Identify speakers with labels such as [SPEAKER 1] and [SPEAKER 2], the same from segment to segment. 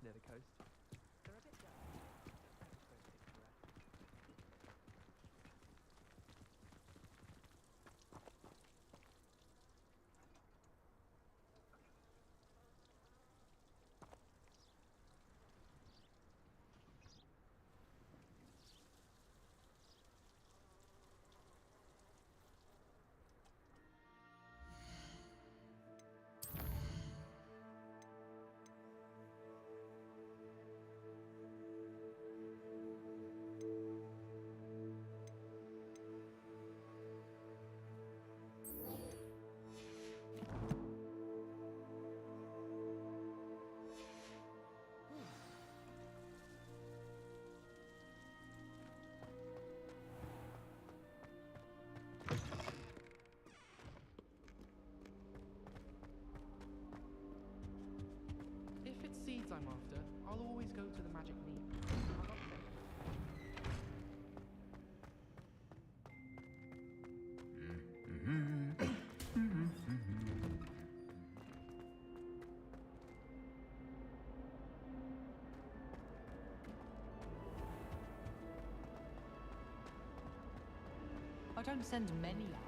[SPEAKER 1] near the coast. They're a bit dirty. Ever so picturesque. If it's seeds I'm after, I'll always go to the magic needle. I'm not saying.
[SPEAKER 2] I don't send many out.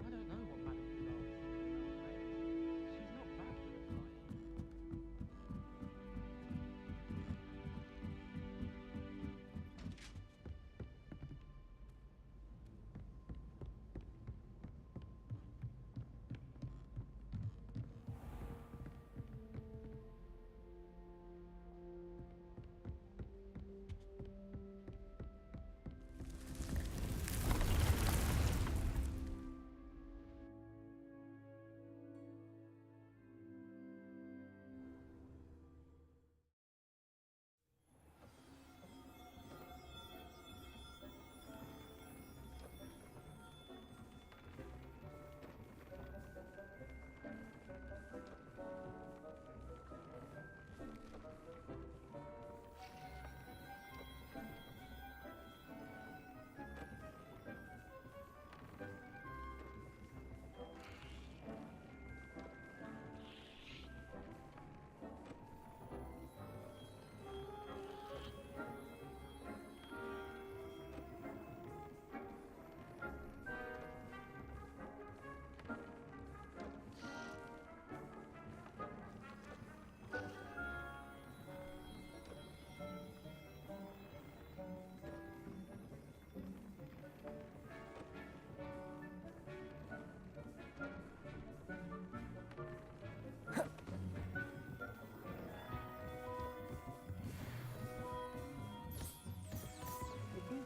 [SPEAKER 1] I don't know what Madame Clara was thinking about May. She's not bad for a flying.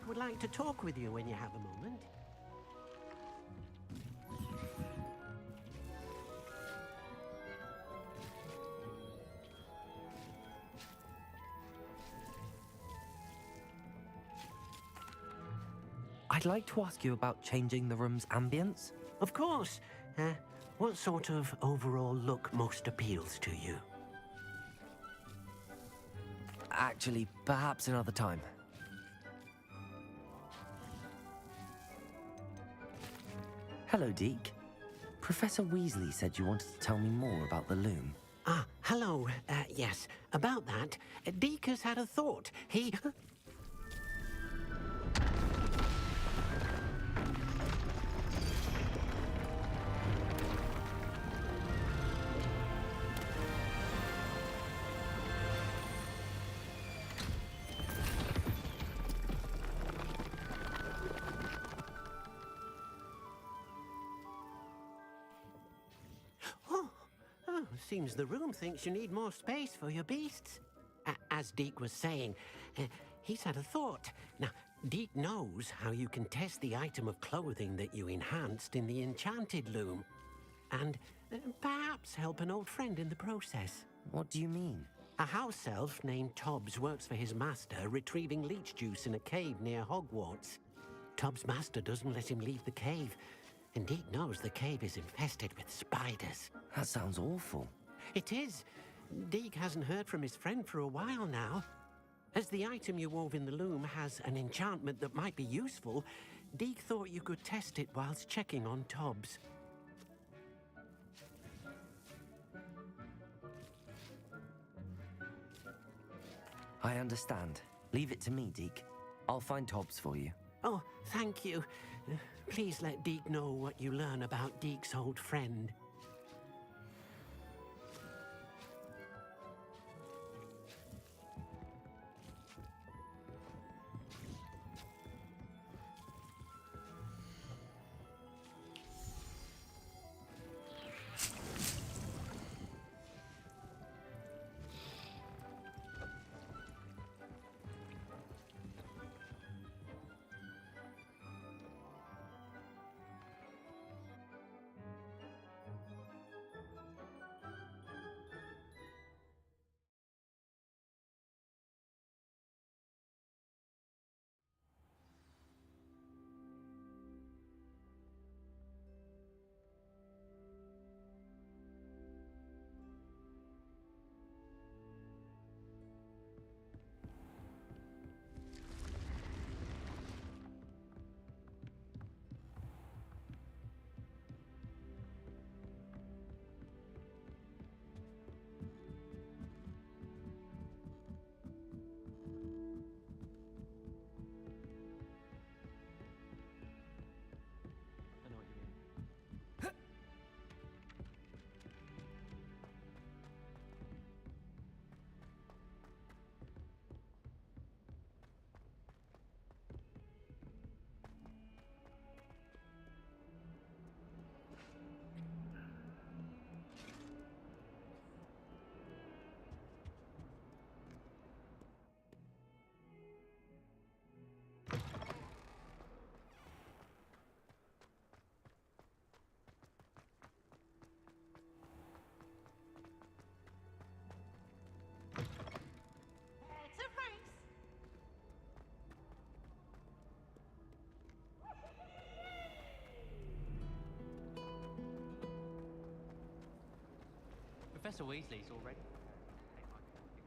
[SPEAKER 3] Would like to talk with you when you have a moment.
[SPEAKER 4] I'd like to ask you about changing the room's ambience.
[SPEAKER 3] Of course. What sort of overall look most appeals to you?
[SPEAKER 4] Actually, perhaps another time. Hello, Deke. Professor Weasley said you wanted to tell me more about the loom.
[SPEAKER 3] Ah, hello. Yes, about that. Deke has had a thought. He... seems the room thinks you need more space for your beasts. As Deke was saying, he's had a thought. Now, Deke knows how you can test the item of clothing that you enhanced in the enchanted loom. And perhaps help an old friend in the process.
[SPEAKER 4] What do you mean?
[SPEAKER 3] A house elf named Tobbs works for his master, retrieving leech juice in a cave near Hogwarts. Tobbs' master doesn't let him leave the cave, and Deke knows the cave is infested with spiders.
[SPEAKER 4] That sounds awful.
[SPEAKER 3] It is. Deke hasn't heard from his friend for a while now. As the item you wove in the loom has an enchantment that might be useful, Deke thought you could test it whilst checking on Tobbs.
[SPEAKER 4] I understand. Leave it to me, Deke. I'll find Tobbs for you.
[SPEAKER 3] Oh, thank you. Please let Deke know what you learn about Deke's old friend.
[SPEAKER 1] I know what you mean.
[SPEAKER 5] It's a race.
[SPEAKER 1] Professor Weasley's already preparing to take my configuration.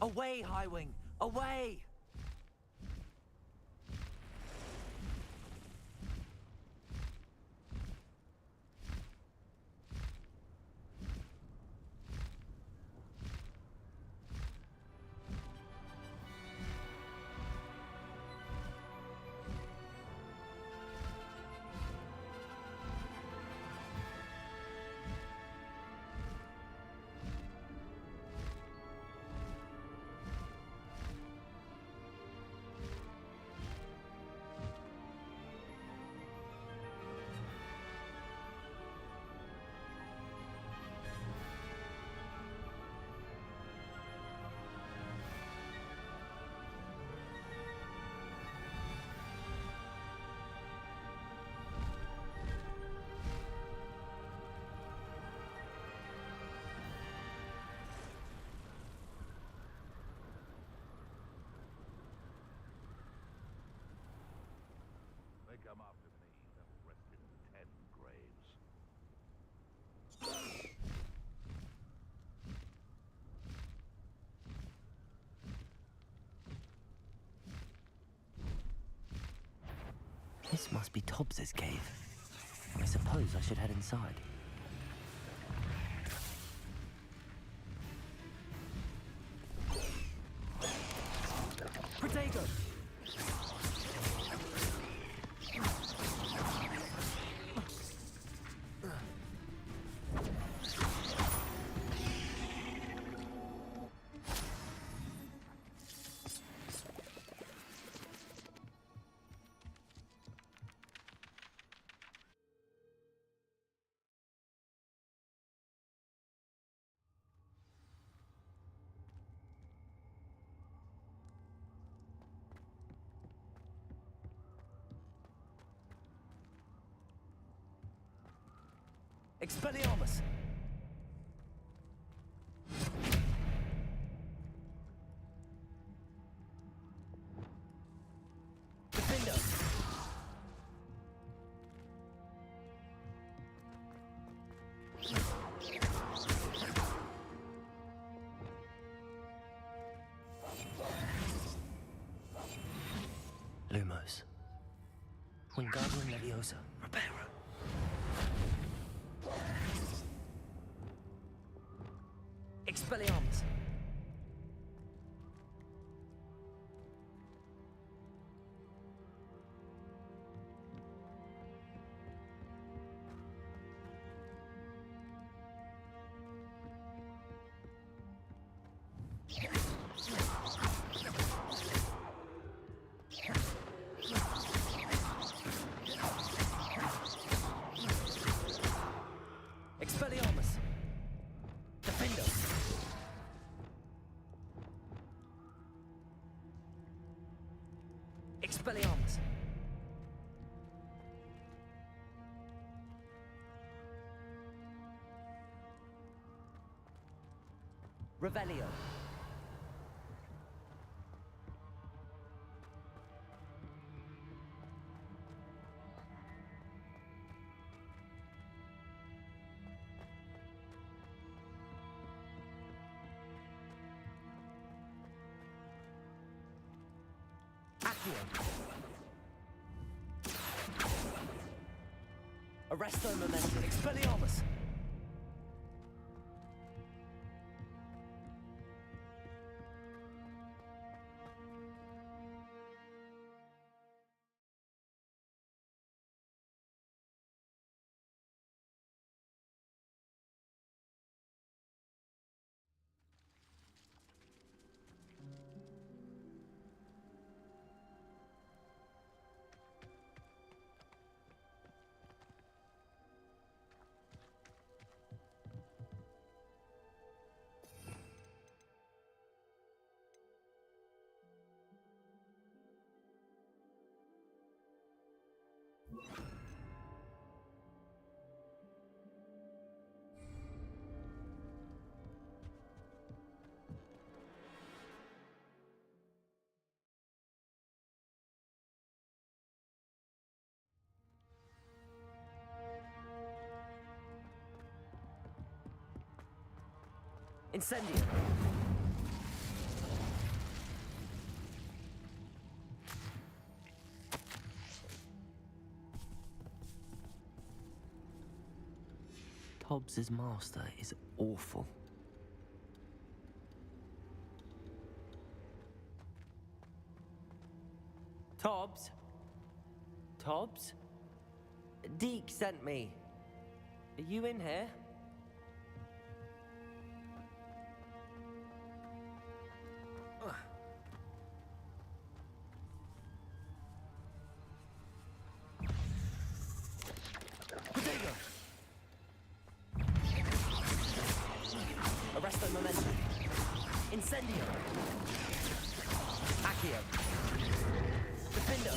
[SPEAKER 6] Away, Highwing! Away!
[SPEAKER 7] They come after me, they'll rest in 10 graves.
[SPEAKER 4] This must be Tobbs's cave. I suppose I should head inside.
[SPEAKER 6] Protego! Expelliarmus! Defender!
[SPEAKER 4] Lumos. Wingardium Leviosa. Reparo.
[SPEAKER 6] Expelliarmus! Expelliarmus! Defender! Expelliarmus! Revelio! Accio! Arresto Momentum! Expelliarmus! Incendio!
[SPEAKER 4] Hobbs's master is awful.
[SPEAKER 6] Tobbs? Tobbs? Deke sent me. Are you in here? Potato! Arresto momentum. Incendio. Accio. Defendo.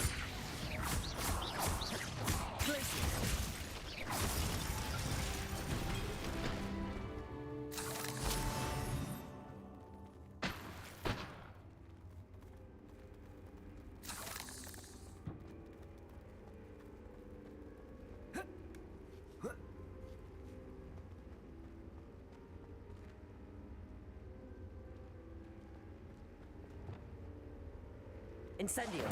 [SPEAKER 6] Glacius. Incendio.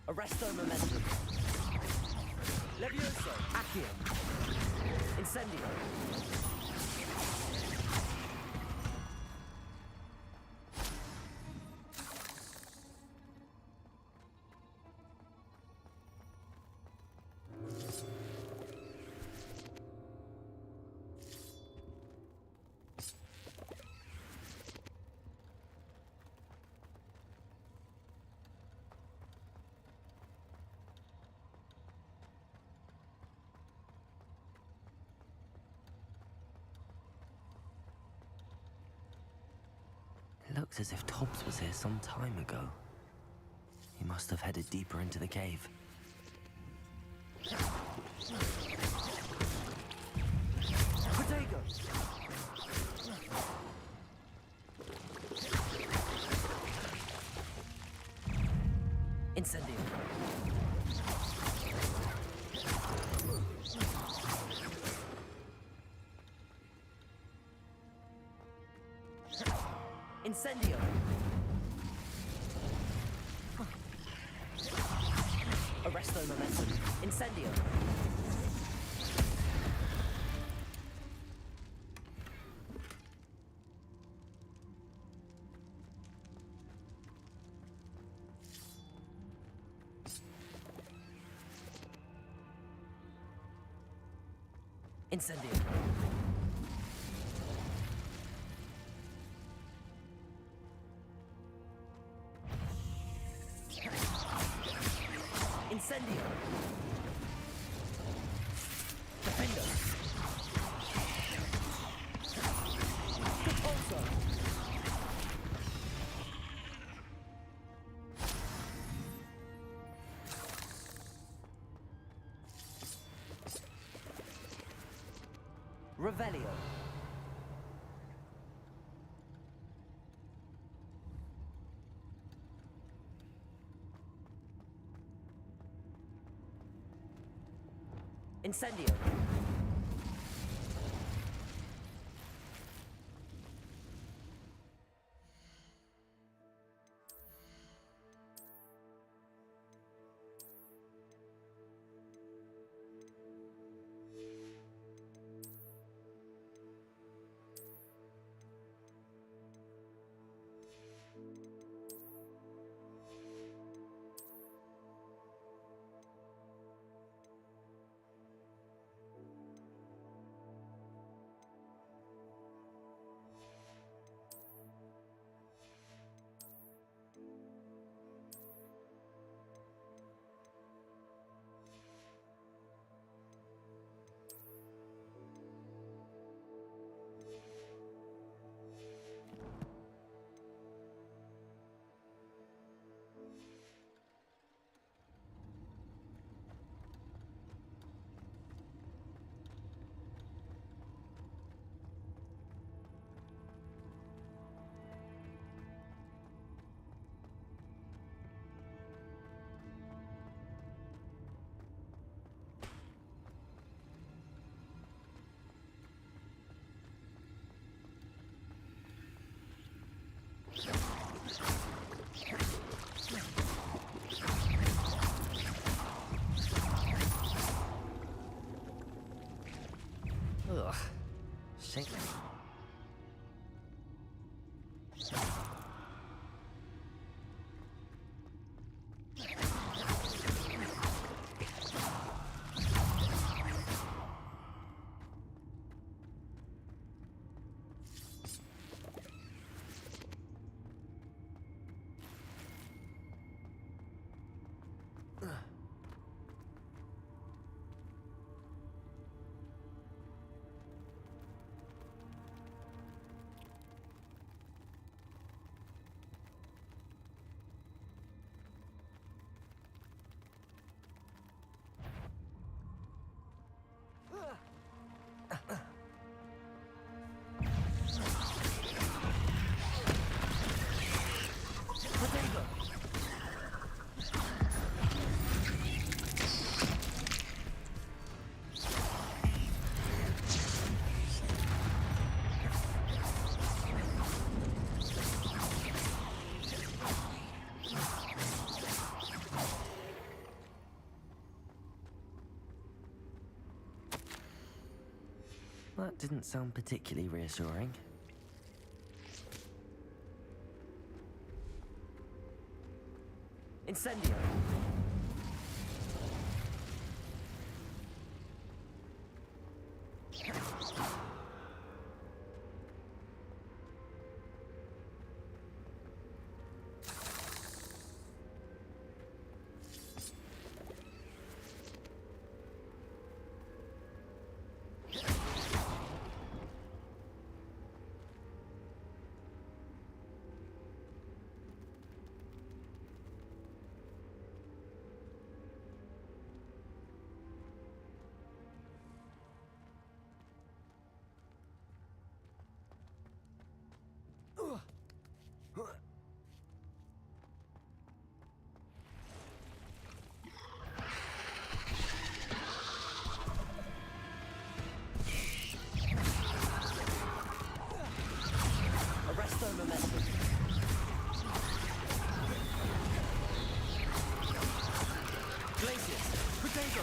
[SPEAKER 6] Arresto momentum. Levioso. Accio. Incendio.
[SPEAKER 4] Looks as if Tobbs was here some time ago. He must have headed deeper into the cave.
[SPEAKER 6] Potato. Incendio. Incendio. Arresto momentum. Incendio. Incendio. Incendio. Defendo. Repulsor. Revelio. Incendio.
[SPEAKER 4] Ugh. Shame. That didn't sound particularly reassuring.
[SPEAKER 6] Incendio. Arresto momentum. Glacius. Potato.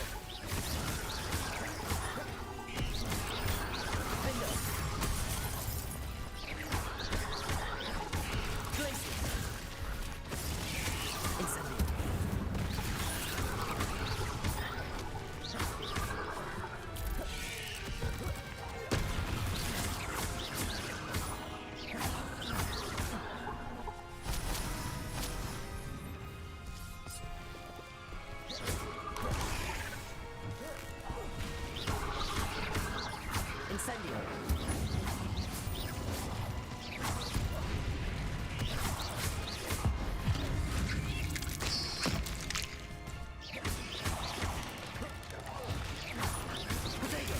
[SPEAKER 6] Findo. Glacius. Incendio. Incendio. Potato.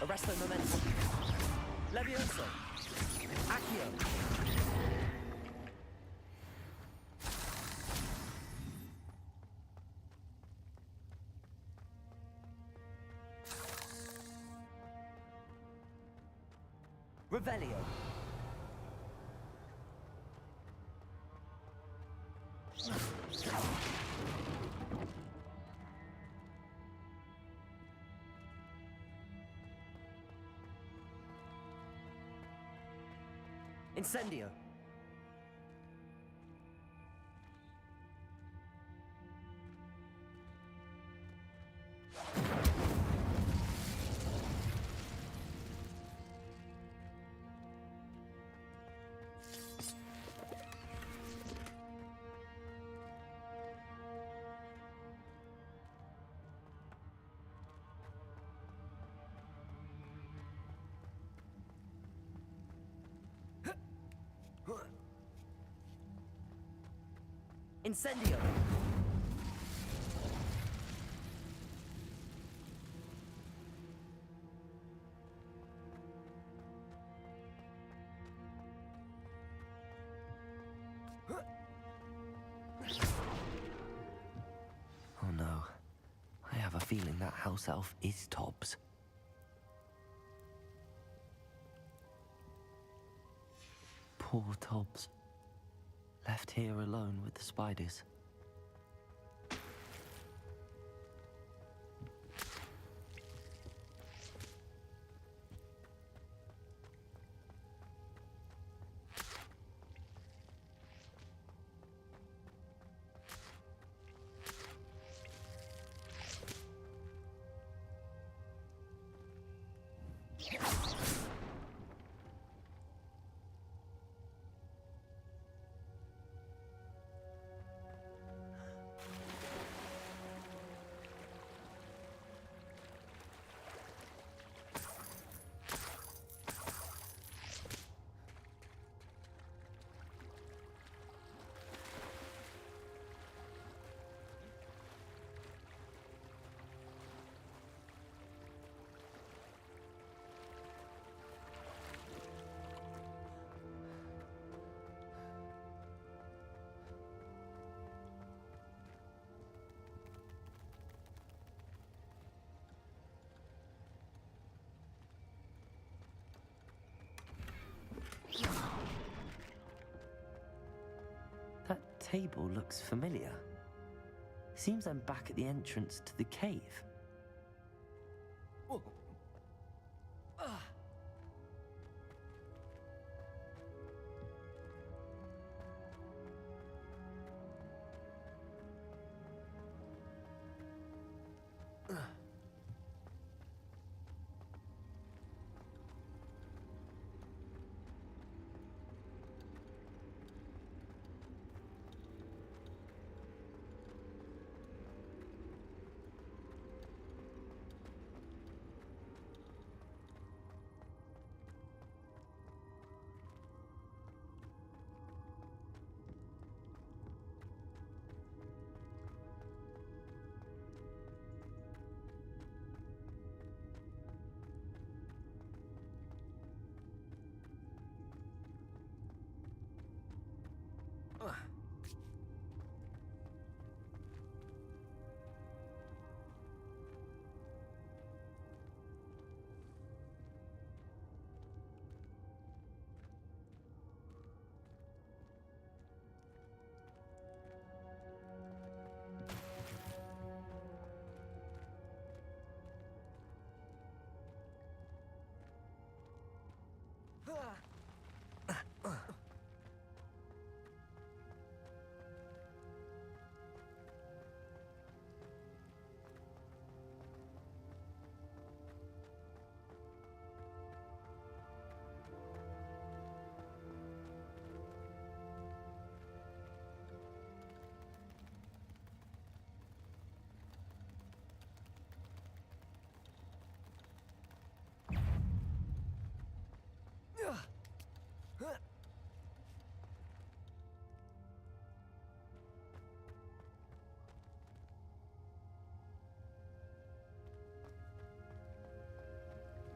[SPEAKER 6] Arresto momentum. Levioso. Accio. Revelio. Incendio. Incendio.
[SPEAKER 4] Oh no. I have a feeling that house elf is Tobbs. Poor Tobbs. Left here alone with the spiders. table looks familiar. Seems I'm back at the entrance to the cave.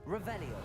[SPEAKER 6] Revelio.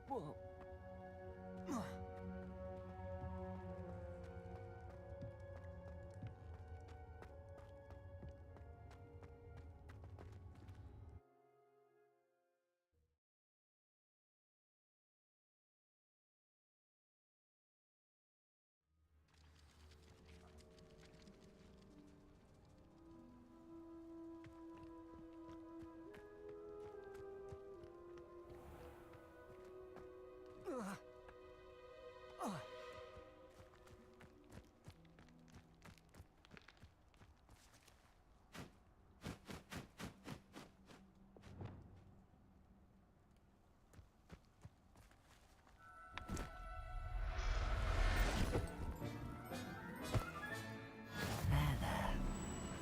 [SPEAKER 6] Whoa.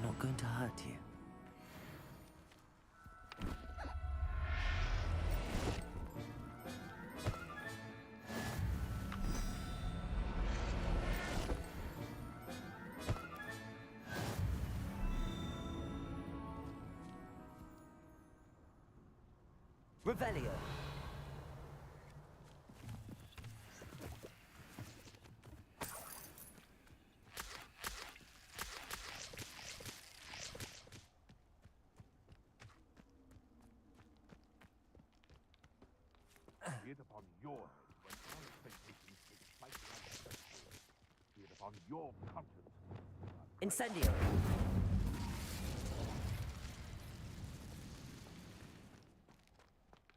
[SPEAKER 4] Not going to hurt you.
[SPEAKER 6] Revelio.
[SPEAKER 7] Be it upon your head when unexpectations take flight unexpected. Be it upon your conscience.
[SPEAKER 6] Incendio.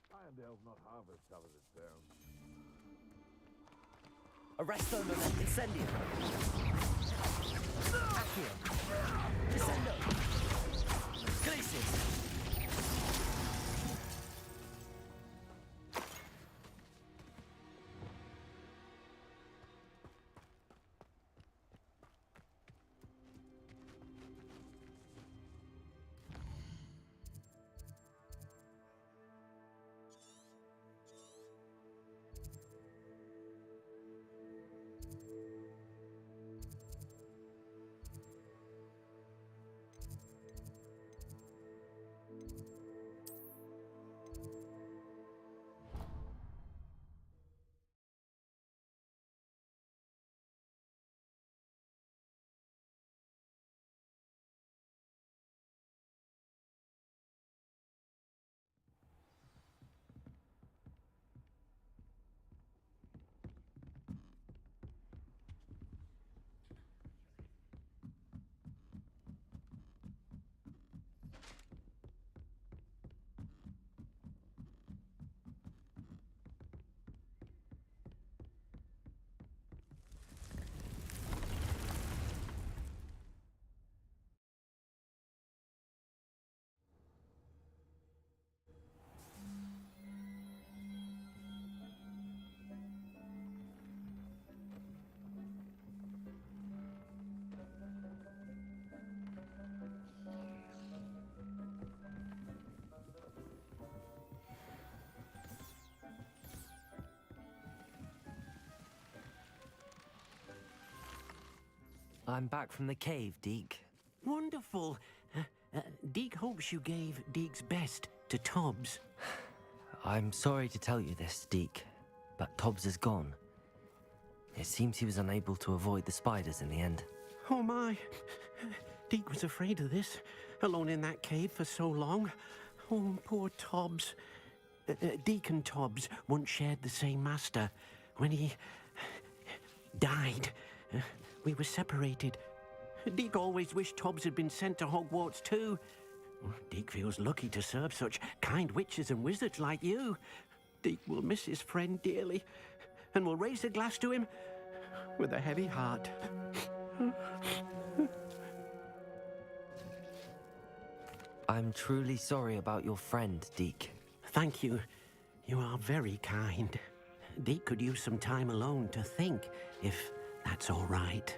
[SPEAKER 7] Irondale's not half as tough as it sounds.
[SPEAKER 6] Arresto moment incendio. Accio. Descendo. Glacis.
[SPEAKER 4] I'm back from the cave, Deke.
[SPEAKER 3] Wonderful. Deke hopes you gave Deke's best to Tobbs.
[SPEAKER 4] I'm sorry to tell you this, Deke, but Tobbs is gone. It seems he was unable to avoid the spiders in the end.
[SPEAKER 3] Oh my. Deke was afraid of this, alone in that cave for so long. Oh, poor Tobbs. Deke and Tobbs once shared the same master. When he died, we were separated. Deke always wished Tobbs had been sent to Hogwarts too. Deke feels lucky to serve such kind witches and wizards like you. Deke will miss his friend dearly, and will raise a glass to him with a heavy heart.
[SPEAKER 4] I'm truly sorry about your friend, Deke.
[SPEAKER 3] Thank you. You are very kind. Deke could use some time alone to think, if that's all right.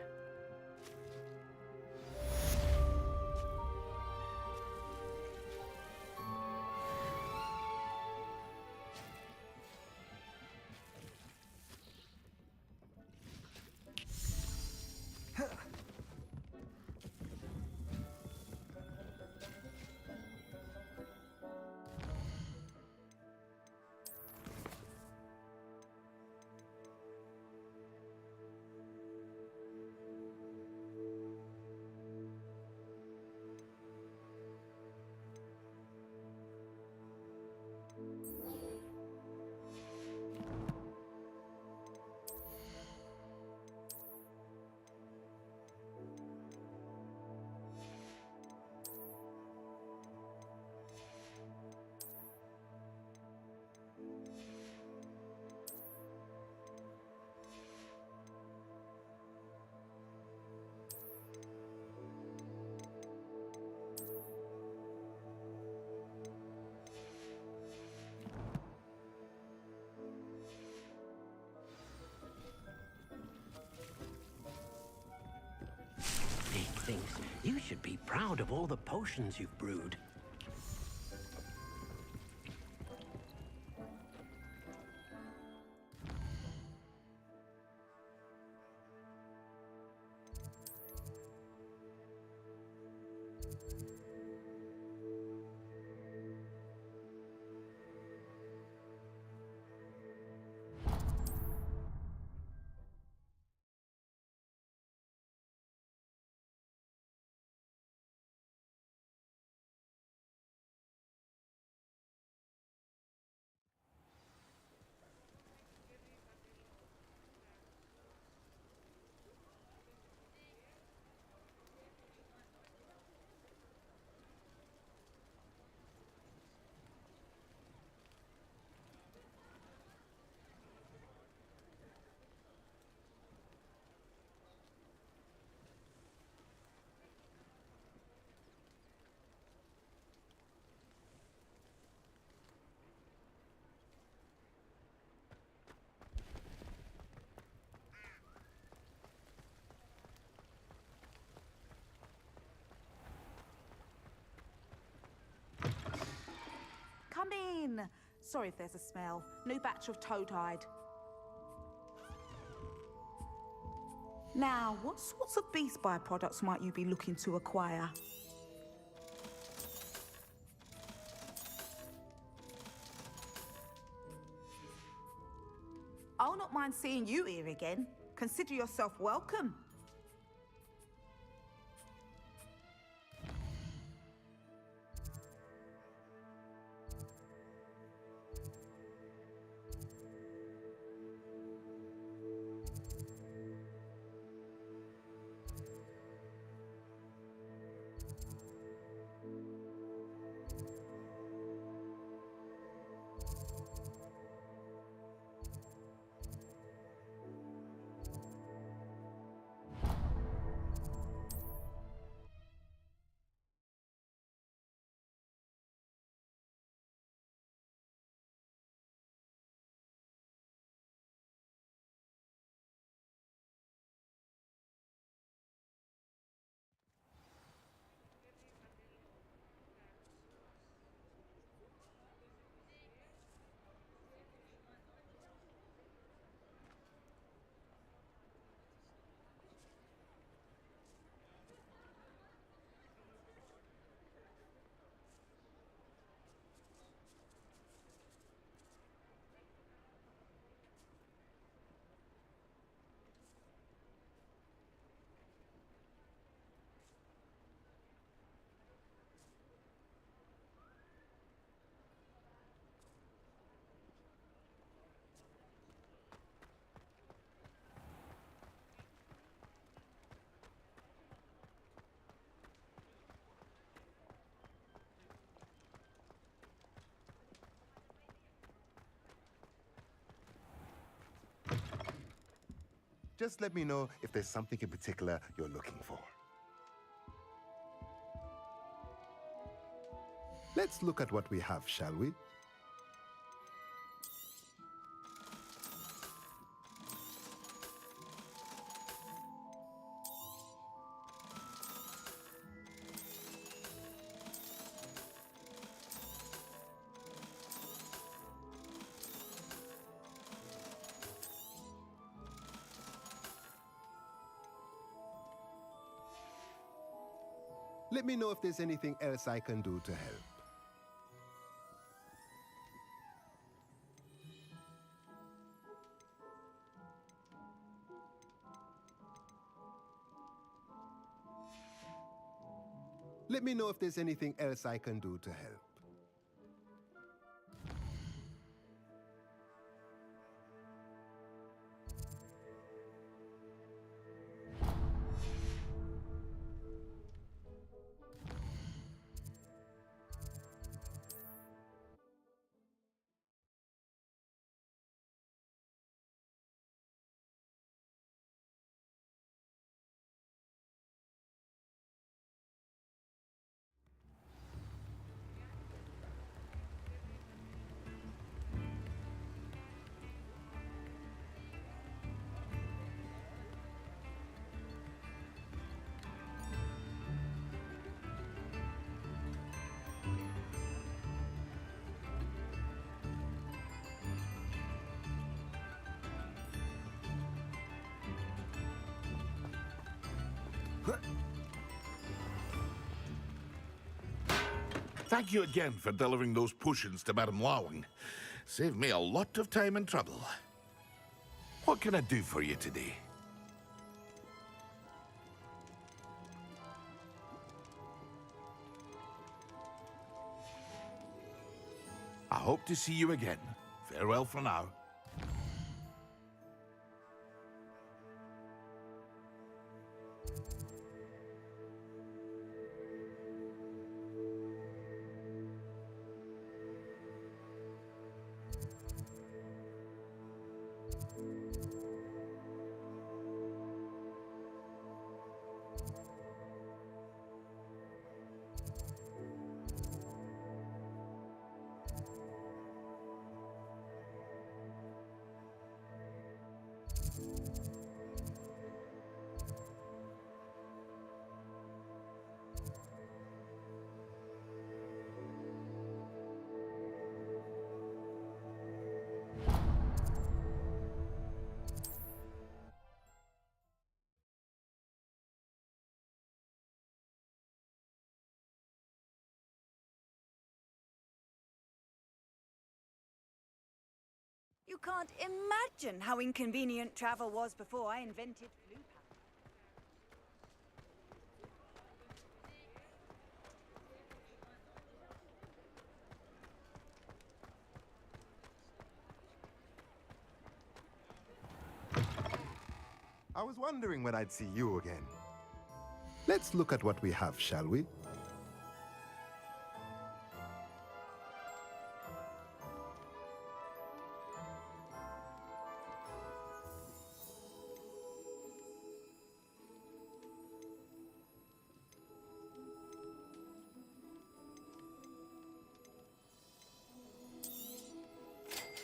[SPEAKER 3] Deke thinks you should be proud of all the potions you've brewed.
[SPEAKER 8] Come in. Sorry if there's a smell. New batch of toad-hide. Now, what sorts of beast byproducts might you be looking to acquire? I'll not mind seeing you here again. Consider yourself welcome.
[SPEAKER 9] Just let me know if there's something in particular you're looking for. Let's look at what we have, shall we? Let me know if there's anything else I can do to help. Let me know if there's anything else I can do to help.
[SPEAKER 7] Thank you again for delivering those potions to Madame Lawing. Saved me a lot of time and trouble. What can I do for you today? I hope to see you again. Farewell for now.
[SPEAKER 10] You can't imagine how inconvenient travel was before I invented blue.
[SPEAKER 9] I was wondering when I'd see you again. Let's look at what we have, shall we?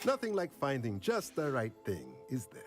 [SPEAKER 9] Nothing like finding just the right thing, is there?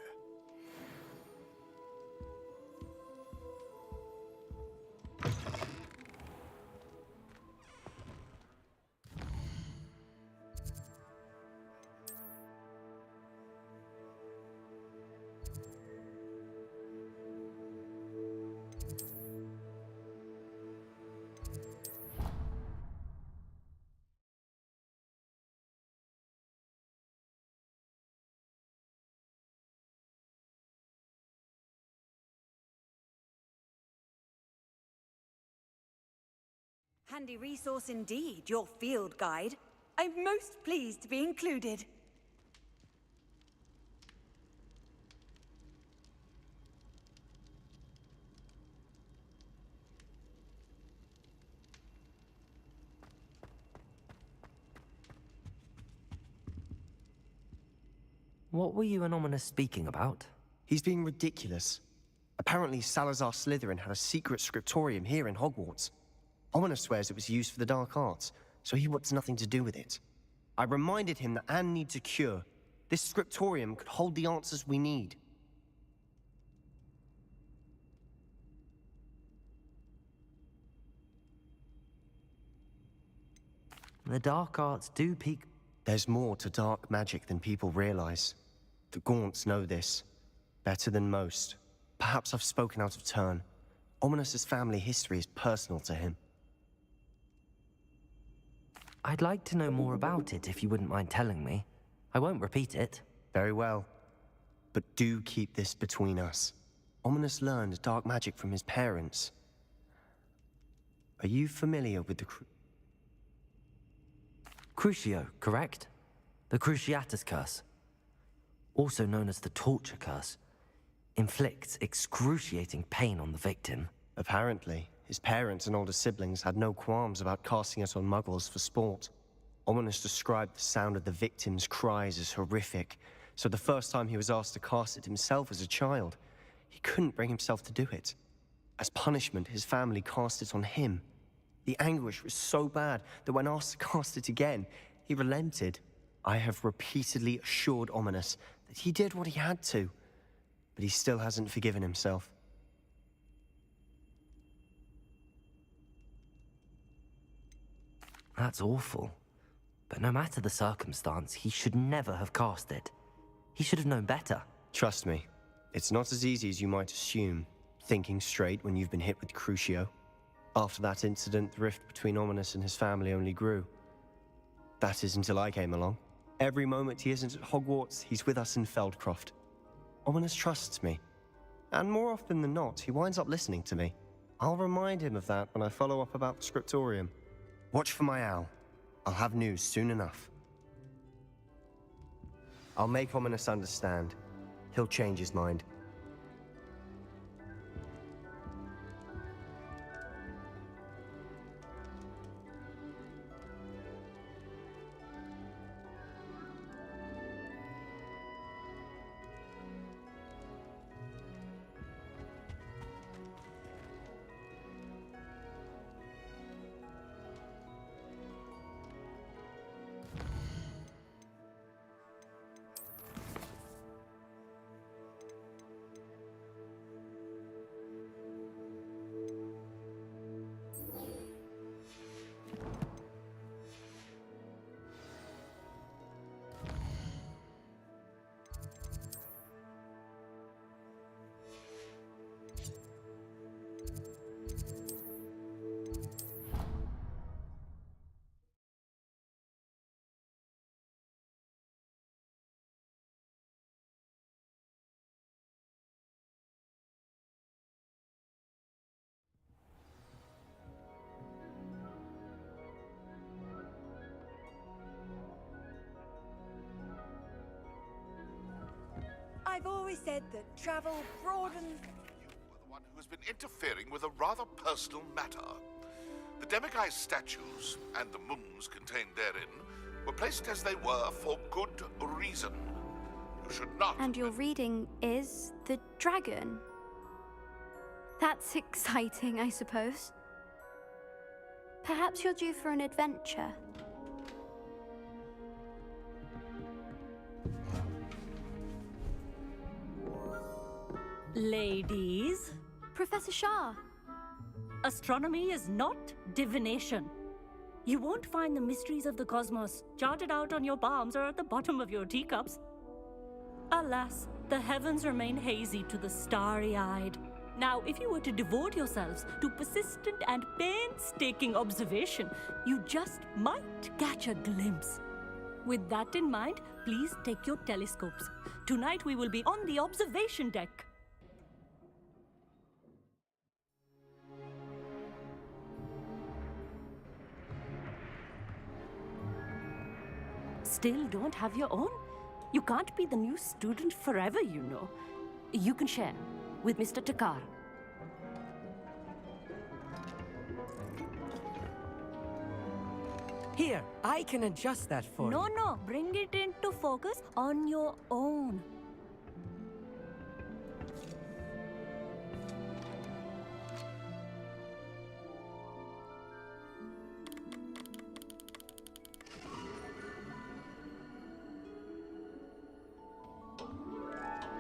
[SPEAKER 10] Handy resource indeed, your field guide. I'm most pleased to be included.
[SPEAKER 4] What were you and Ominous speaking about?
[SPEAKER 11] He's being ridiculous. Apparently Salazar Slytherin had a secret scriptorium here in Hogwarts. Ominous swears it was used for the dark arts, so he wants nothing to do with it. I reminded him that Anne needs a cure. This scriptorium could hold the answers we need.
[SPEAKER 4] The dark arts do peak.
[SPEAKER 11] There's more to dark magic than people realize. The Gaunts know this. Better than most. Perhaps I've spoken out of turn. Ominous's family history is personal to him.
[SPEAKER 4] I'd like to know more about it if you wouldn't mind telling me. I won't repeat it.
[SPEAKER 11] Very well. But do keep this between us. Ominous learned dark magic from his parents. Are you familiar with the
[SPEAKER 4] Crucio, correct? The Cruciatus Curse, also known as the Torture Curse, inflicts excruciating pain on the victim.
[SPEAKER 11] Apparently, his parents and older siblings had no qualms about casting it on muggles for sport. Ominous described the sound of the victim's cries as horrific, so the first time he was asked to cast it himself as a child, he couldn't bring himself to do it. As punishment, his family cast it on him. The anguish was so bad that when asked to cast it again, he relented. I have repeatedly assured Ominous that he did what he had to, but he still hasn't forgiven himself.
[SPEAKER 4] That's awful. But no matter the circumstance, he should never have cast it. He should have known better.
[SPEAKER 11] Trust me, it's not as easy as you might assume, thinking straight when you've been hit with Crucio. After that incident, the rift between Ominous and his family only grew. That is until I came along. Every moment he isn't at Hogwarts, he's with us in Feldcroft. Ominous trusts me. And more often than not, he winds up listening to me. I'll remind him of that when I follow up about the scriptorium. Watch for my owl. I'll have news soon enough. I'll make Ominous understand. He'll change his mind.
[SPEAKER 10] always said that travel broadens.
[SPEAKER 7] You were the one who has been interfering with a rather personal matter. The Demiguise statues and the moons contained therein were placed as they were for good reason. You should not...
[SPEAKER 12] And your reading is the dragon. That's exciting, I suppose. Perhaps you're due for an adventure.
[SPEAKER 13] Ladies,
[SPEAKER 12] Professor Shah.
[SPEAKER 13] astronomy is not divination. You won't find the mysteries of the cosmos charted out on your palms or at the bottom of your teacups. Alas, the heavens remain hazy to the starry-eyed. Now, if you were to devote yourselves to persistent and painstaking observation, you just might catch a glimpse. With that in mind, please take your telescopes. Tonight we will be on the observation deck. Still don't have your own? You can't be the new student forever, you know. You can share with Mr. Takar.
[SPEAKER 6] Here, I can adjust that for you.
[SPEAKER 13] No, bring it into focus on your own.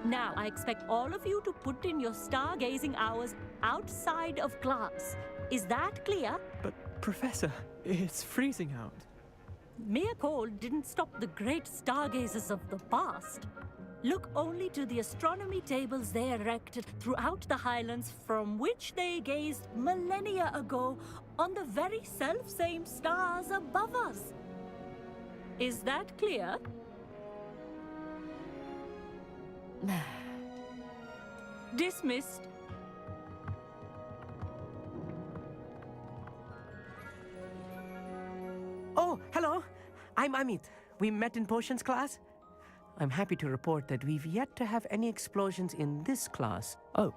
[SPEAKER 13] Now, I expect all of you to put in your stargazing hours outside of class. Is that clear?
[SPEAKER 1] But, Professor, it's freezing out.
[SPEAKER 13] Mere cold didn't stop the great stargazers of the past. Look only to the astronomy tables they erected throughout the highlands from which they gazed millennia ago on the very self-same stars above us. Is that clear? Dismissed.
[SPEAKER 6] Oh, hello. I'm Amit. We met in potions class. I'm happy to report that we've yet to have any explosions in this class.
[SPEAKER 4] Oh,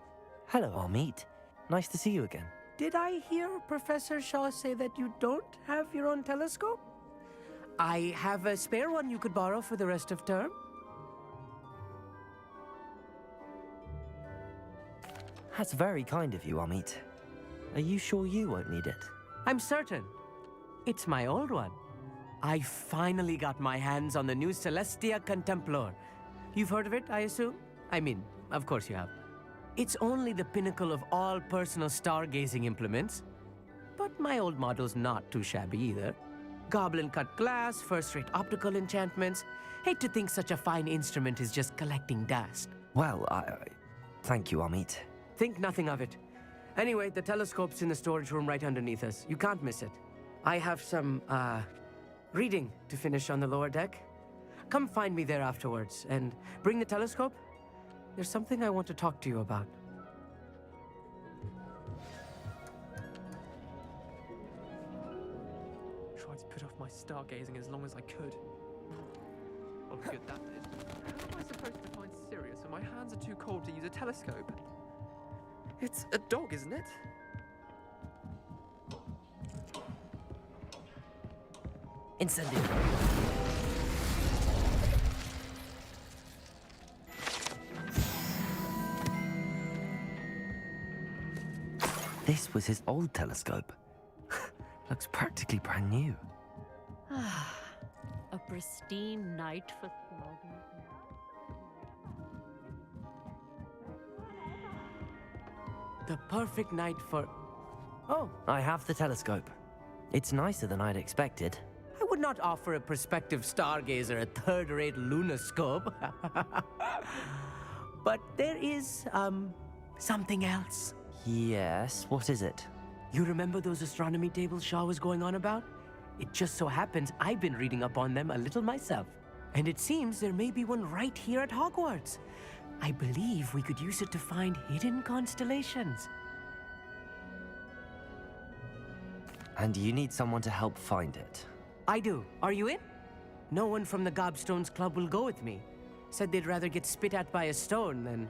[SPEAKER 4] hello, Amit. Nice to see you again.
[SPEAKER 6] Did I hear Professor Shaw say that you don't have your own telescope? I have a spare one you could borrow for the rest of term.
[SPEAKER 4] That's very kind of you, Amit. Are you sure you won't need it?
[SPEAKER 6] I'm certain. It's my old one. I finally got my hands on the new Celestia Contemplar. You've heard of it, I assume? I mean, of course you have. It's only the pinnacle of all personal stargazing implements. But my old model's not too shabby either. Goblin-cut glass, first-rate optical enchantments. Hate to think such a fine instrument is just collecting dust.
[SPEAKER 4] Well, thank you, Amit.
[SPEAKER 6] Think nothing of it. Anyway, the telescope's in the storage room right underneath us. You can't miss it. I have some, reading to finish on the lower deck. Come find me there afterwards, and bring the telescope. There's something I want to talk to you about.
[SPEAKER 1] Tried to put off my stargazing as long as I could. Oh, good that did. How am I supposed to find Sirius when my hands are too cold to use a telescope? It's a dog, isn't it?
[SPEAKER 6] Incendio.
[SPEAKER 4] This was his old telescope. Looks practically brand new.
[SPEAKER 13] A pristine night for smuggling.
[SPEAKER 6] The perfect night for... Oh,
[SPEAKER 4] I have the telescope. It's nicer than I'd expected.
[SPEAKER 6] I would not offer a prospective stargazer a third-rate lunoscope. But there is, something else.
[SPEAKER 4] Yes, what is it?
[SPEAKER 6] You remember those astronomy tables Shaw was going on about? It just so happens I've been reading up on them a little myself. And it seems there may be one right here at Hogwarts. I believe we could use it to find hidden constellations.
[SPEAKER 4] And you need someone to help find it.
[SPEAKER 6] I do. Are you in? No one from the Gobstones Club will go with me. said they'd rather get spit at by a stone than...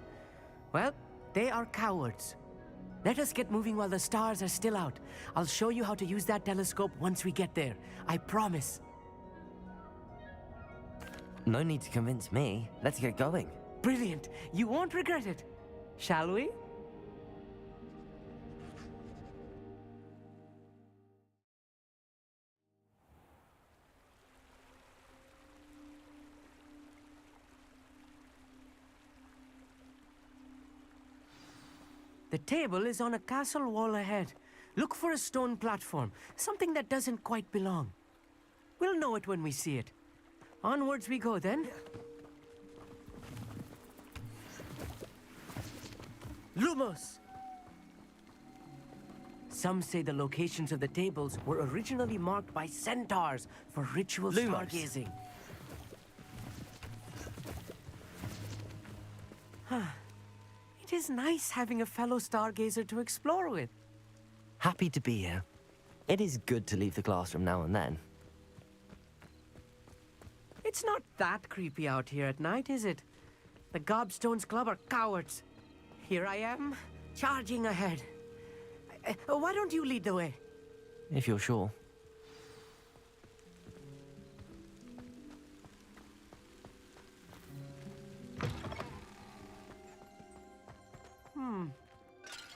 [SPEAKER 6] Well, they are cowards. Let us get moving while the stars are still out. I'll show you how to use that telescope once we get there. I promise.
[SPEAKER 4] No need to convince me. Let's get going.
[SPEAKER 6] Brilliant. You won't regret it. Shall we? The table is on a castle wall ahead. Look for a stone platform, something that doesn't quite belong. We'll know it when we see it. Onwards we go then. Lumos! Some say the locations of the tables were originally marked by centaurs for ritual
[SPEAKER 4] Lumos.
[SPEAKER 6] stargazing. It is nice having a fellow stargazer to explore with.
[SPEAKER 4] Happy to be here. It is good to leave the classroom now and then.
[SPEAKER 6] It's not that creepy out here at night, is it? The Gobstones Club are cowards. Here I am, charging ahead. Why don't you lead the way?
[SPEAKER 4] If you're sure.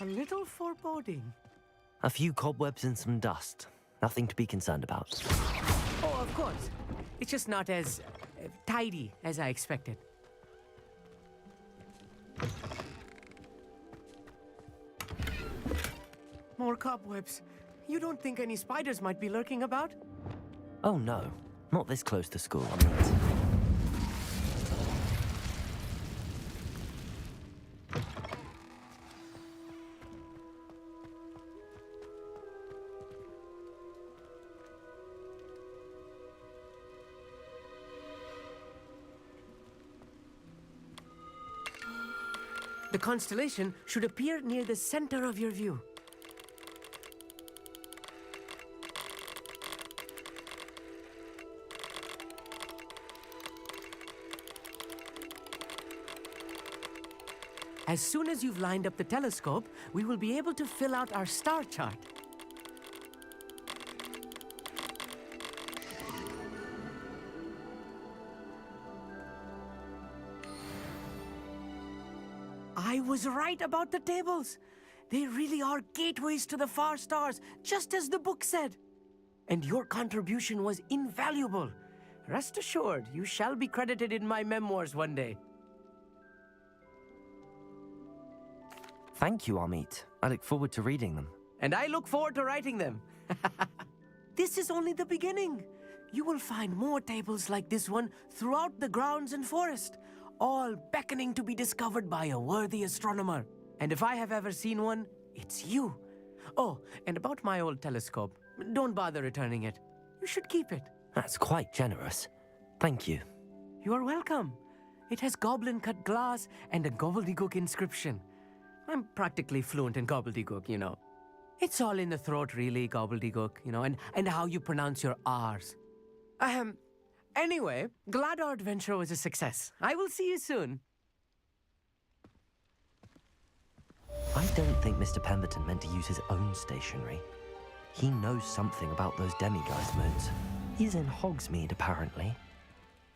[SPEAKER 6] A little foreboding.
[SPEAKER 4] A few cobwebs and some dust. Nothing to be concerned about.
[SPEAKER 6] Oh, of course. It's just not as tidy as I expected. More cobwebs. You don't think any spiders might be lurking about?
[SPEAKER 4] Oh no, not this close to school.
[SPEAKER 6] The constellation should appear near the center of your view. As soon as you've lined up the telescope, we will be able to fill out our star chart. I was right about the tables. They really are gateways to the far stars, just as the book said. And your contribution was invaluable. Rest assured, you shall be credited in my memoirs one day.
[SPEAKER 4] Thank you, Amit. I look forward to reading them.
[SPEAKER 6] And I look forward to writing them. This is only the beginning. You will find more tables like this one throughout the grounds and forest, all beckoning to be discovered by a worthy astronomer. And if I have ever seen one, it's you. Oh, and about my old telescope, don't bother returning it. You should keep it.
[SPEAKER 4] That's quite generous. Thank you.
[SPEAKER 6] You are welcome. It has goblin-cut glass and a gobbledygook inscription. I'm practically fluent in gobbledygook, you know. It's all in the throat, really, gobbledygook, you know, and how you pronounce your R's. Anyway, glad our adventure was a success. I will see you soon.
[SPEAKER 4] I don't think Mr. Pemberton meant to use his own stationery. He knows something about those demiguise moons. He's in Hogsmeade, apparently.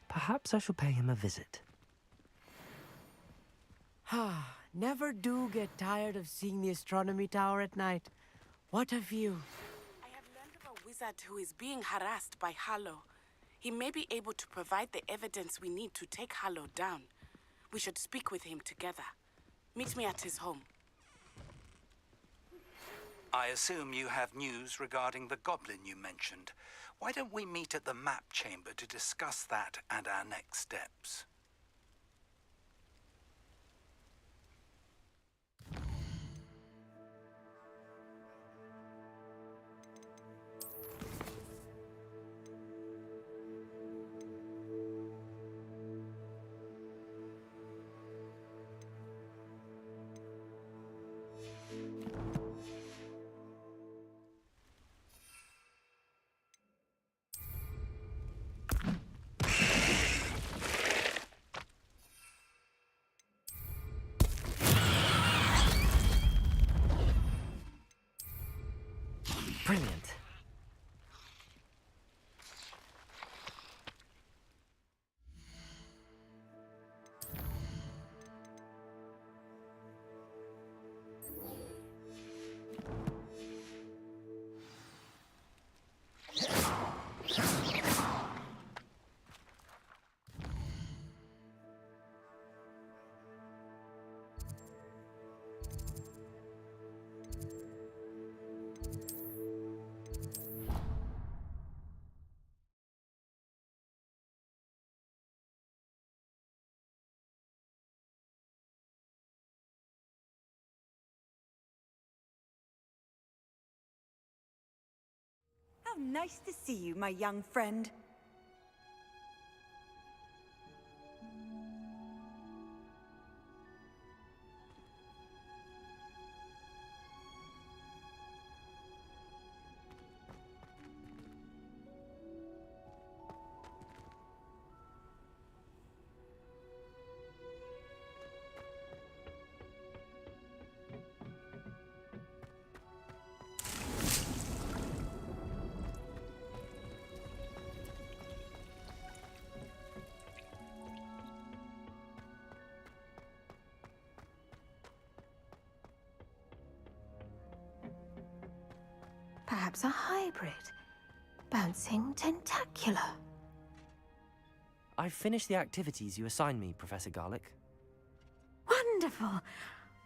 [SPEAKER 4] Perhaps I shall pay him a visit.
[SPEAKER 6] Never do get tired of seeing the astronomy tower at night. What a view.
[SPEAKER 14] I have learned of a wizard who is being harassed by Harlow. He may be able to provide the evidence we need to take Harlow down. We should speak with him together. Meet me at his home.
[SPEAKER 15] I assume you have news regarding the goblin you mentioned. Why don't we meet at the map chamber to discuss that and our next steps?
[SPEAKER 4] Brilliant.
[SPEAKER 10] How nice to see you, my young friend.
[SPEAKER 16] Perhaps a hybrid. Bouncing tentacular.
[SPEAKER 4] I've finished the activities you assigned me, Professor Garlick.
[SPEAKER 16] Wonderful!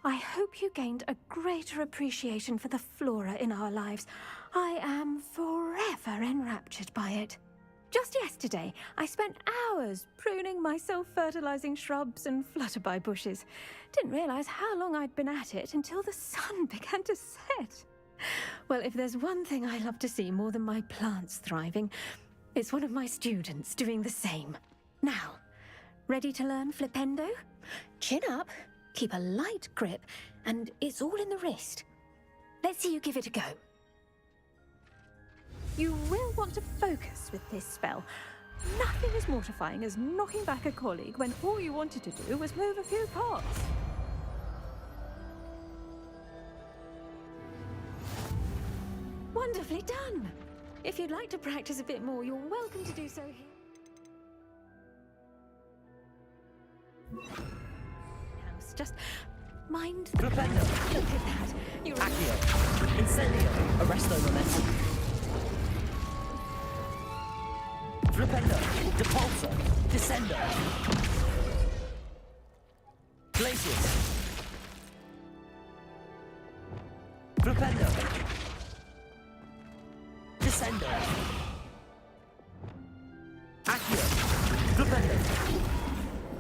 [SPEAKER 16] I hope you gained a greater appreciation for the flora in our lives. I am forever enraptured by it. Just yesterday, I spent hours pruning my self-fertilizing shrubs and flutterby bushes. Didn't realize how long I'd been at it until the sun began to set. Well, if there's one thing I love to see more than my plants thriving, it's one of my students doing the same. Now, ready to learn flipendo? Chin up, keep a light grip, and it's all in the wrist. Let's see you give it a go. You will want to focus with this spell. Nothing as mortifying as knocking back a colleague when all you wanted to do was move a few pots. Wonderfully done! If you'd like to practice a bit more, you're welcome to do so here. House, just mind the...
[SPEAKER 4] Flipendo!
[SPEAKER 16] Look at that! You're...
[SPEAKER 4] Accio! Incendio! Arresto momento! Flipendo! Depulso! Descendo! Glacius! Flipendo! Descendo! Accio! Flipendo!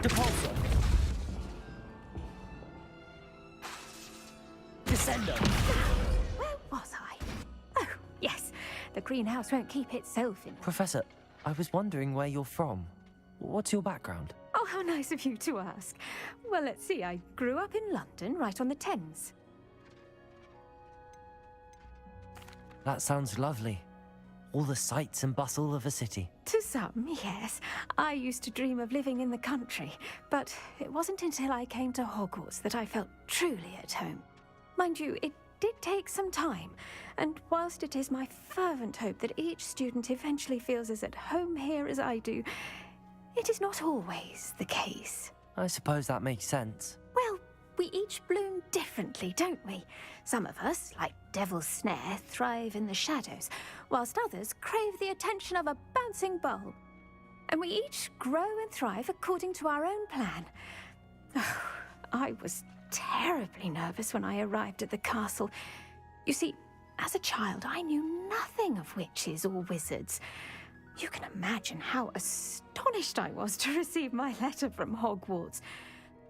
[SPEAKER 4] Depulso! Descendo!
[SPEAKER 16] Where was I? Oh, yes. The greenhouse won't keep itself in...
[SPEAKER 4] Professor, I was wondering where you're from. What's your background?
[SPEAKER 16] Oh, how nice of you to ask. Well, let's see. I grew up in London, right on the Thames.
[SPEAKER 4] That sounds lovely. All the sights and bustle of a city.
[SPEAKER 16] To some, yes. I used to dream of living in the country, but it wasn't until I came to Hogwarts that I felt truly at home. Mind you, it did take some time, and whilst it is my fervent hope that each student eventually feels as at home here as I do, it is not always the case.
[SPEAKER 4] I suppose that makes sense.
[SPEAKER 16] Well, we each bloom differently, don't we? Some of us, like Devil's Snare, thrive in the shadows, whilst others crave the attention of a bouncing bulb. And we each grow and thrive according to our own plan. Oh, I was terribly nervous when I arrived at the castle. You see, as a child, I knew nothing of witches or wizards. You can imagine how astonished I was to receive my letter from Hogwarts.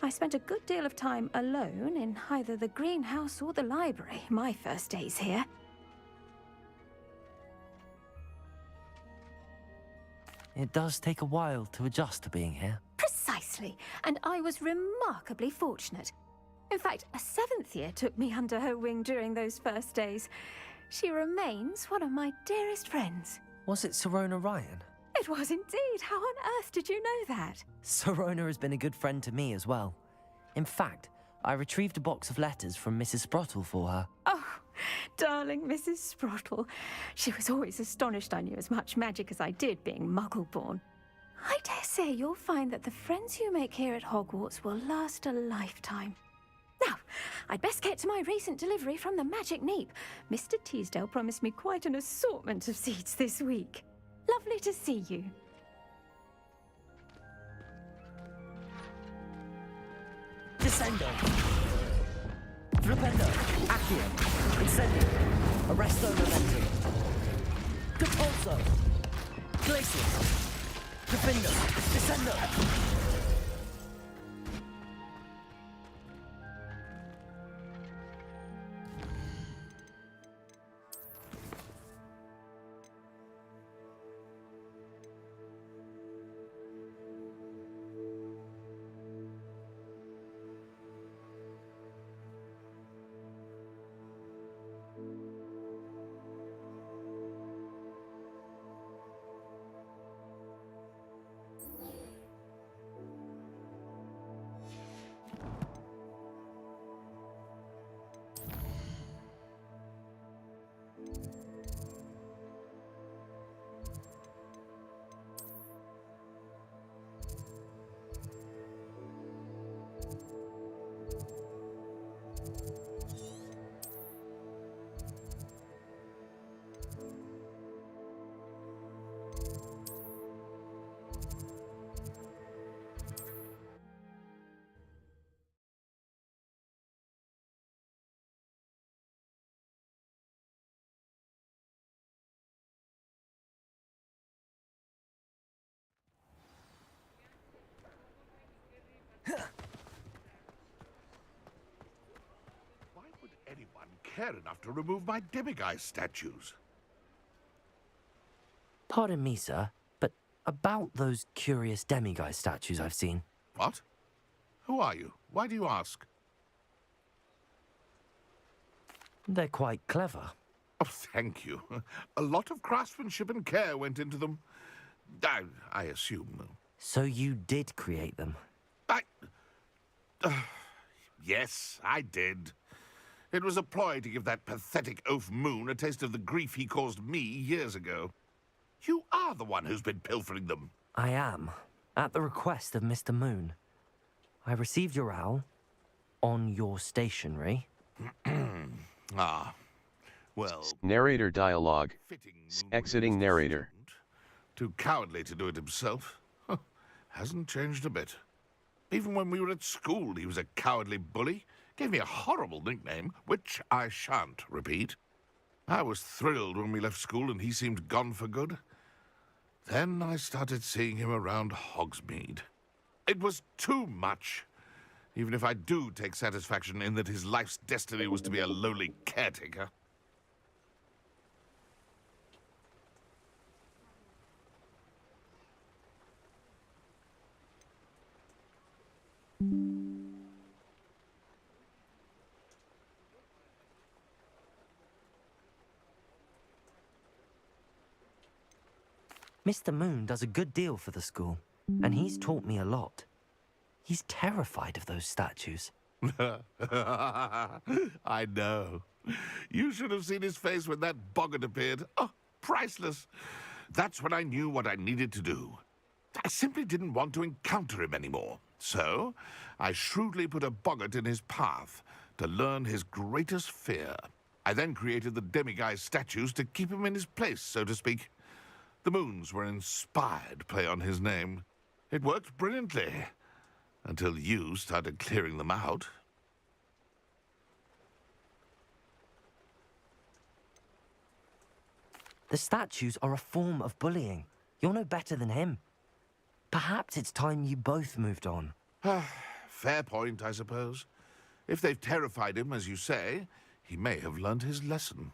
[SPEAKER 16] I spent a good deal of time alone in either the greenhouse or the library my first days here.
[SPEAKER 4] It does take a while to adjust to being here.
[SPEAKER 16] Precisely, and I was remarkably fortunate. In fact, a 7th year took me under her wing during those first days. She remains one of my dearest friends.
[SPEAKER 4] Was it Sirona Ryan?
[SPEAKER 16] It was indeed. How on earth did you know that?
[SPEAKER 4] Sirona has been a good friend to me as well. In fact, I retrieved a box of letters from Mrs. Sprottle for her.
[SPEAKER 16] Oh, darling Mrs. Sprottle. She was always astonished I knew as much magic as I did, being Muggle-born. I dare say you'll find that the friends you make here at Hogwarts will last a lifetime. Now, I'd best get to my recent delivery from the Magic Neep. Mr. Teasdale promised me quite an assortment of seeds this week. Lovely to see you.
[SPEAKER 4] Descendo. Flipendo. Accio. Incendio. Arresto Momentum. Capulso. Glacius. Defendo. Descendo.
[SPEAKER 7] Why would anyone care enough to remove my demiguise statues?
[SPEAKER 4] Pardon me, sir, but about those curious demiguise statues I've seen.
[SPEAKER 7] What? Who are you? Why do you ask?
[SPEAKER 4] They're quite clever.
[SPEAKER 7] Oh, thank you. A lot of craftsmanship and care went into them. I assume.
[SPEAKER 4] So you did create them?
[SPEAKER 7] Yes, I did. It was a ploy to give that pathetic oaf Moon a taste of the grief he caused me years ago. You are the one who's been pilfering them.
[SPEAKER 4] I am, at the request of Mr. Moon. I received your owl on your stationery.
[SPEAKER 7] Ah, well...
[SPEAKER 17] Narrator dialogue. Exiting narrator.
[SPEAKER 7] Too cowardly to do it himself. Hasn't changed a bit. Even when we were at school, he was a cowardly bully. Gave me a horrible nickname, which I shan't repeat. I was thrilled when we left school and he seemed gone for good. Then I started seeing him around Hogsmeade. It was too much. Even if I do take satisfaction in that his life's destiny was to be a lowly caretaker.
[SPEAKER 4] Mr. Moon does a good deal for the school, and he's taught me a lot. He's terrified of those statues.
[SPEAKER 7] I know. You should have seen his face when that boggart appeared. Oh, priceless. That's when I knew what I needed to do. I simply didn't want to encounter him anymore. So, I shrewdly put a boggart in his path to learn his greatest fear. I then created the demiguise statues to keep him in his place, so to speak. The Moons were an inspired play on his name. It worked brilliantly, until you started clearing them out.
[SPEAKER 4] The statues are a form of bullying. You're no better than him. Perhaps it's time you both moved on.
[SPEAKER 7] Fair point, I suppose. If they've terrified him, as you say, he may have learned his lesson.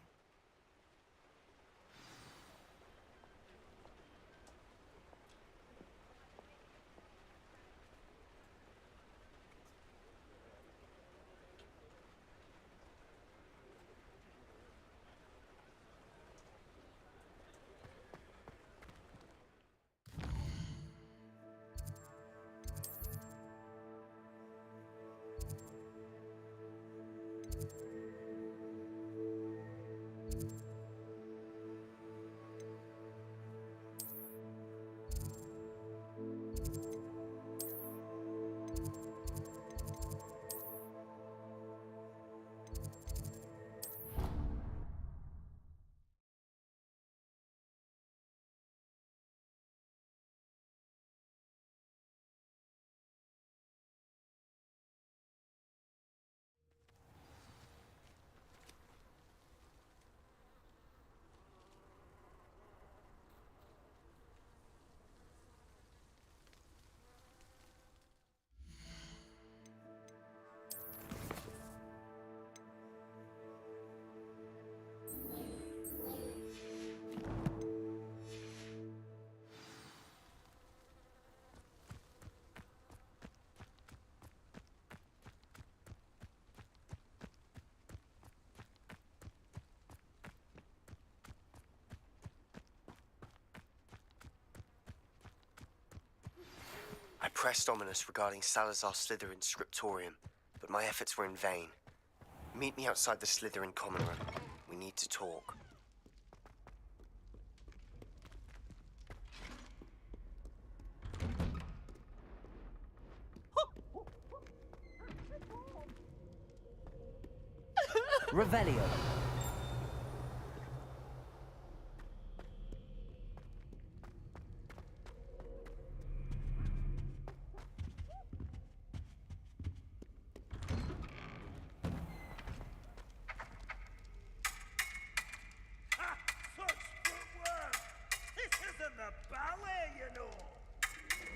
[SPEAKER 11] pressed Ominous regarding Salazar Slytherin's scriptorium, but my efforts were in vain. Meet me outside the Slytherin common room. We need to talk.
[SPEAKER 6] Revelio.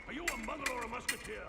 [SPEAKER 18] Are you a muggle or a musketeer?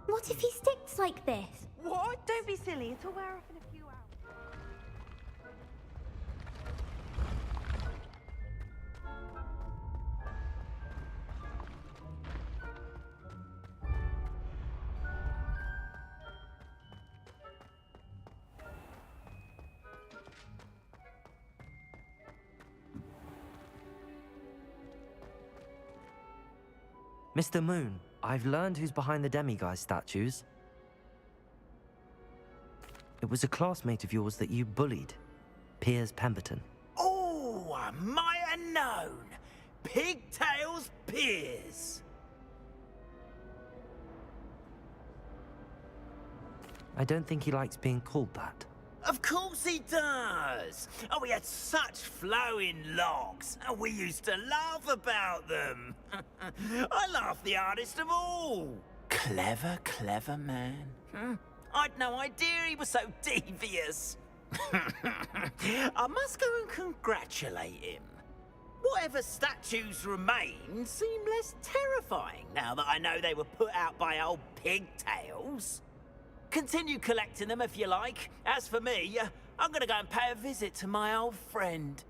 [SPEAKER 16] What if he sticks like this?
[SPEAKER 8] What? Don't be silly. It'll wear off in a few hours.
[SPEAKER 4] Mr. Moon, I've learned who's behind the demiguise statues. It was a classmate of yours that you bullied, Piers Pemberton.
[SPEAKER 19] Oh, I might have known. Pigtails Piers.
[SPEAKER 4] I don't think he likes being called that.
[SPEAKER 19] Of course he does. Oh, we had such flowing locks, and we used to laugh about them. I laughed the hardest of all. Clever, clever man. I'd no idea he was so devious. I must go and congratulate him. Whatever statues remain seem less terrifying now that I know they were put out by old pigtails. Continue collecting them if you like. As for me, I'm gonna go and pay a visit to my old friend.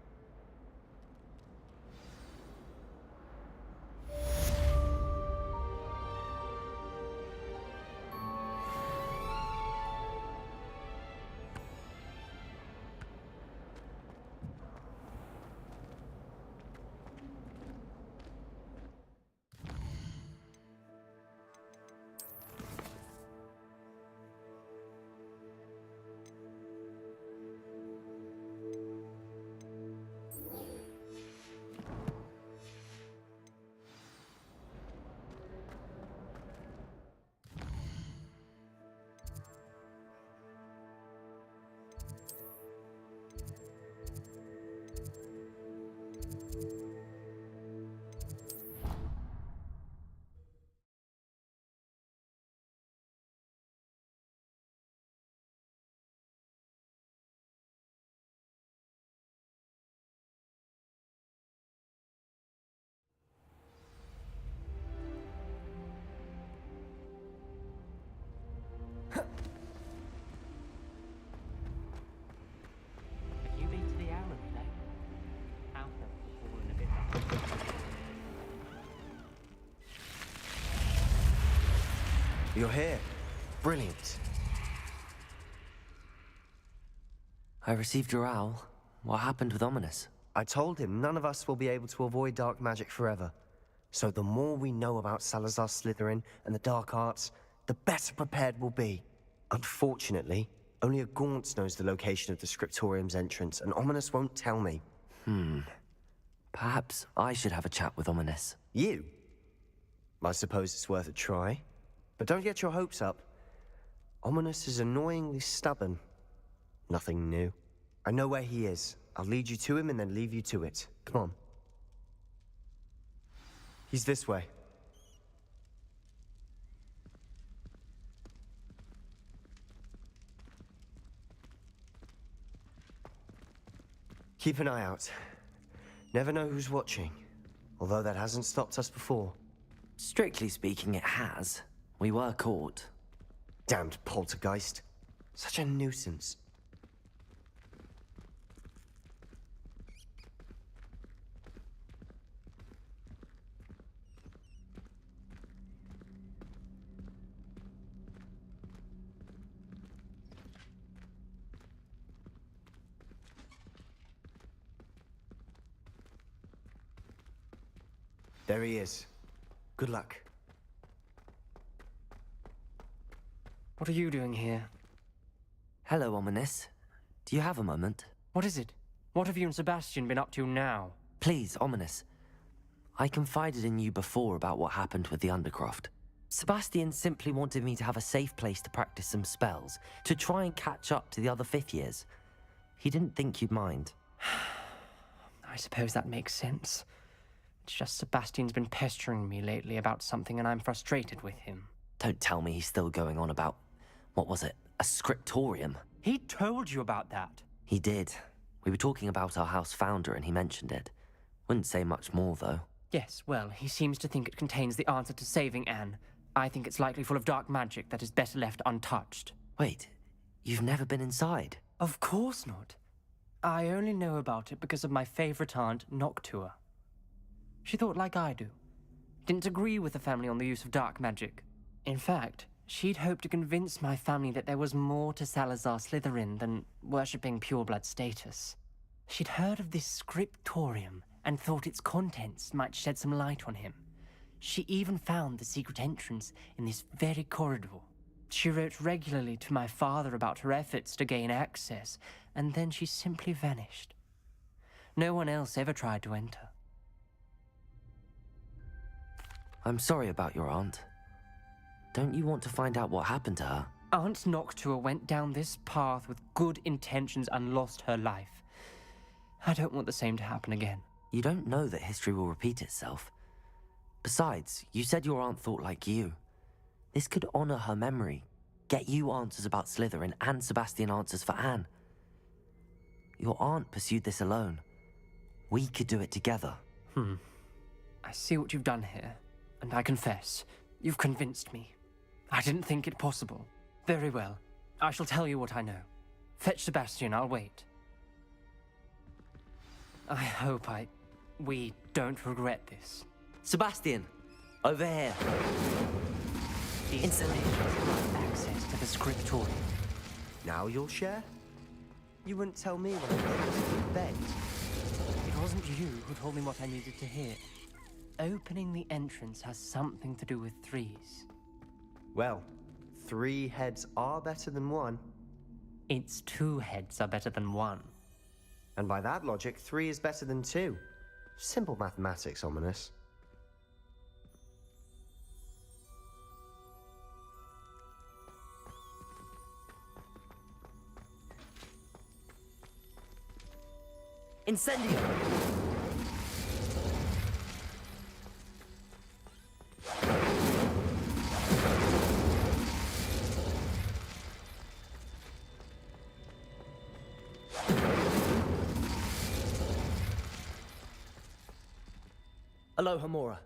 [SPEAKER 6] Have you been to the owl today? Out there before in a bit.
[SPEAKER 11] You're here. Brilliant.
[SPEAKER 4] I received your owl. What happened with Ominous?
[SPEAKER 11] I told him none of us will be able to avoid dark magic forever. So the more we know about Salazar Slytherin and the dark arts, the better prepared we'll be. Unfortunately, only a Gaunt knows the location of the Scriptorium's entrance, and Ominous won't tell me.
[SPEAKER 4] Perhaps I should have a chat with Ominous.
[SPEAKER 11] You? I suppose it's worth a try. But don't get your hopes up. Ominous is annoyingly stubborn. Nothing new. I know where he is. I'll lead you to him and then leave you to it. Come on. He's this way. Keep an eye out. Never know who's watching. Although that hasn't stopped us before.
[SPEAKER 4] Strictly speaking, it has. We were caught.
[SPEAKER 11] Damned poltergeist. Such a nuisance. There he is. Good luck.
[SPEAKER 6] What are you doing here?
[SPEAKER 4] Hello, Ominous. Do you have a moment?
[SPEAKER 6] What is it? What have you and Sebastian been up to now?
[SPEAKER 4] Please, Ominous. I confided in you before about what happened with the Undercroft. Sebastian simply wanted me to have a safe place to practice some spells, to try and catch up to the other fifth years. He didn't think you'd mind.
[SPEAKER 6] I suppose that makes sense. It's just Sebastian's been pestering me lately about something and I'm frustrated with him.
[SPEAKER 4] Don't tell me he's still going on about, what was it, a scriptorium?
[SPEAKER 6] He told you about that.
[SPEAKER 4] He did. We were talking about our house founder and he mentioned it. Wouldn't say much more, though.
[SPEAKER 6] Yes, well, he seems to think it contains the answer to saving Anne. I think it's likely full of dark magic that is better left untouched.
[SPEAKER 4] Wait, you've never been inside?
[SPEAKER 6] Of course not. I only know about it because of my favorite aunt, Noctua. She thought like I do. Didn't agree with the family on the use of dark magic. In fact, she'd hoped to convince my family that there was more to Salazar Slytherin than worshipping pureblood status. She'd heard of this scriptorium and thought its contents might shed some light on him. She even found the secret entrance in this very corridor. She wrote regularly to my father about her efforts to gain access, and then she simply vanished. No one else ever tried to enter.
[SPEAKER 4] I'm sorry about your aunt. Don't you want to find out what happened to her?
[SPEAKER 6] Aunt Noctua went down this path with good intentions and lost her life. I don't want the same to happen again.
[SPEAKER 4] You don't know that history will repeat itself. Besides, you said your aunt thought like you. This could honor her memory, get you answers about Slytherin and Sebastian answers for Anne. Your aunt pursued this alone. We could do it together.
[SPEAKER 6] I see what you've done here, and I confess, you've convinced me. I didn't think it possible. Very well. I shall tell you what I know. Fetch Sebastian, I'll wait. I hope we don't regret this.
[SPEAKER 4] Sebastian, over here.
[SPEAKER 6] These installations have access to the scriptorium.
[SPEAKER 11] Now you'll share? You wouldn't tell me when I was in bed.
[SPEAKER 6] It wasn't you who told me what I needed to hear. Opening the entrance has something to do with threes.
[SPEAKER 11] Well, 3 heads are better than 1.
[SPEAKER 6] It's 2 heads are better than 1.
[SPEAKER 11] And by that logic, 3 is better than 2. Simple mathematics, Ominous.
[SPEAKER 4] Incendio! Aloha Mora.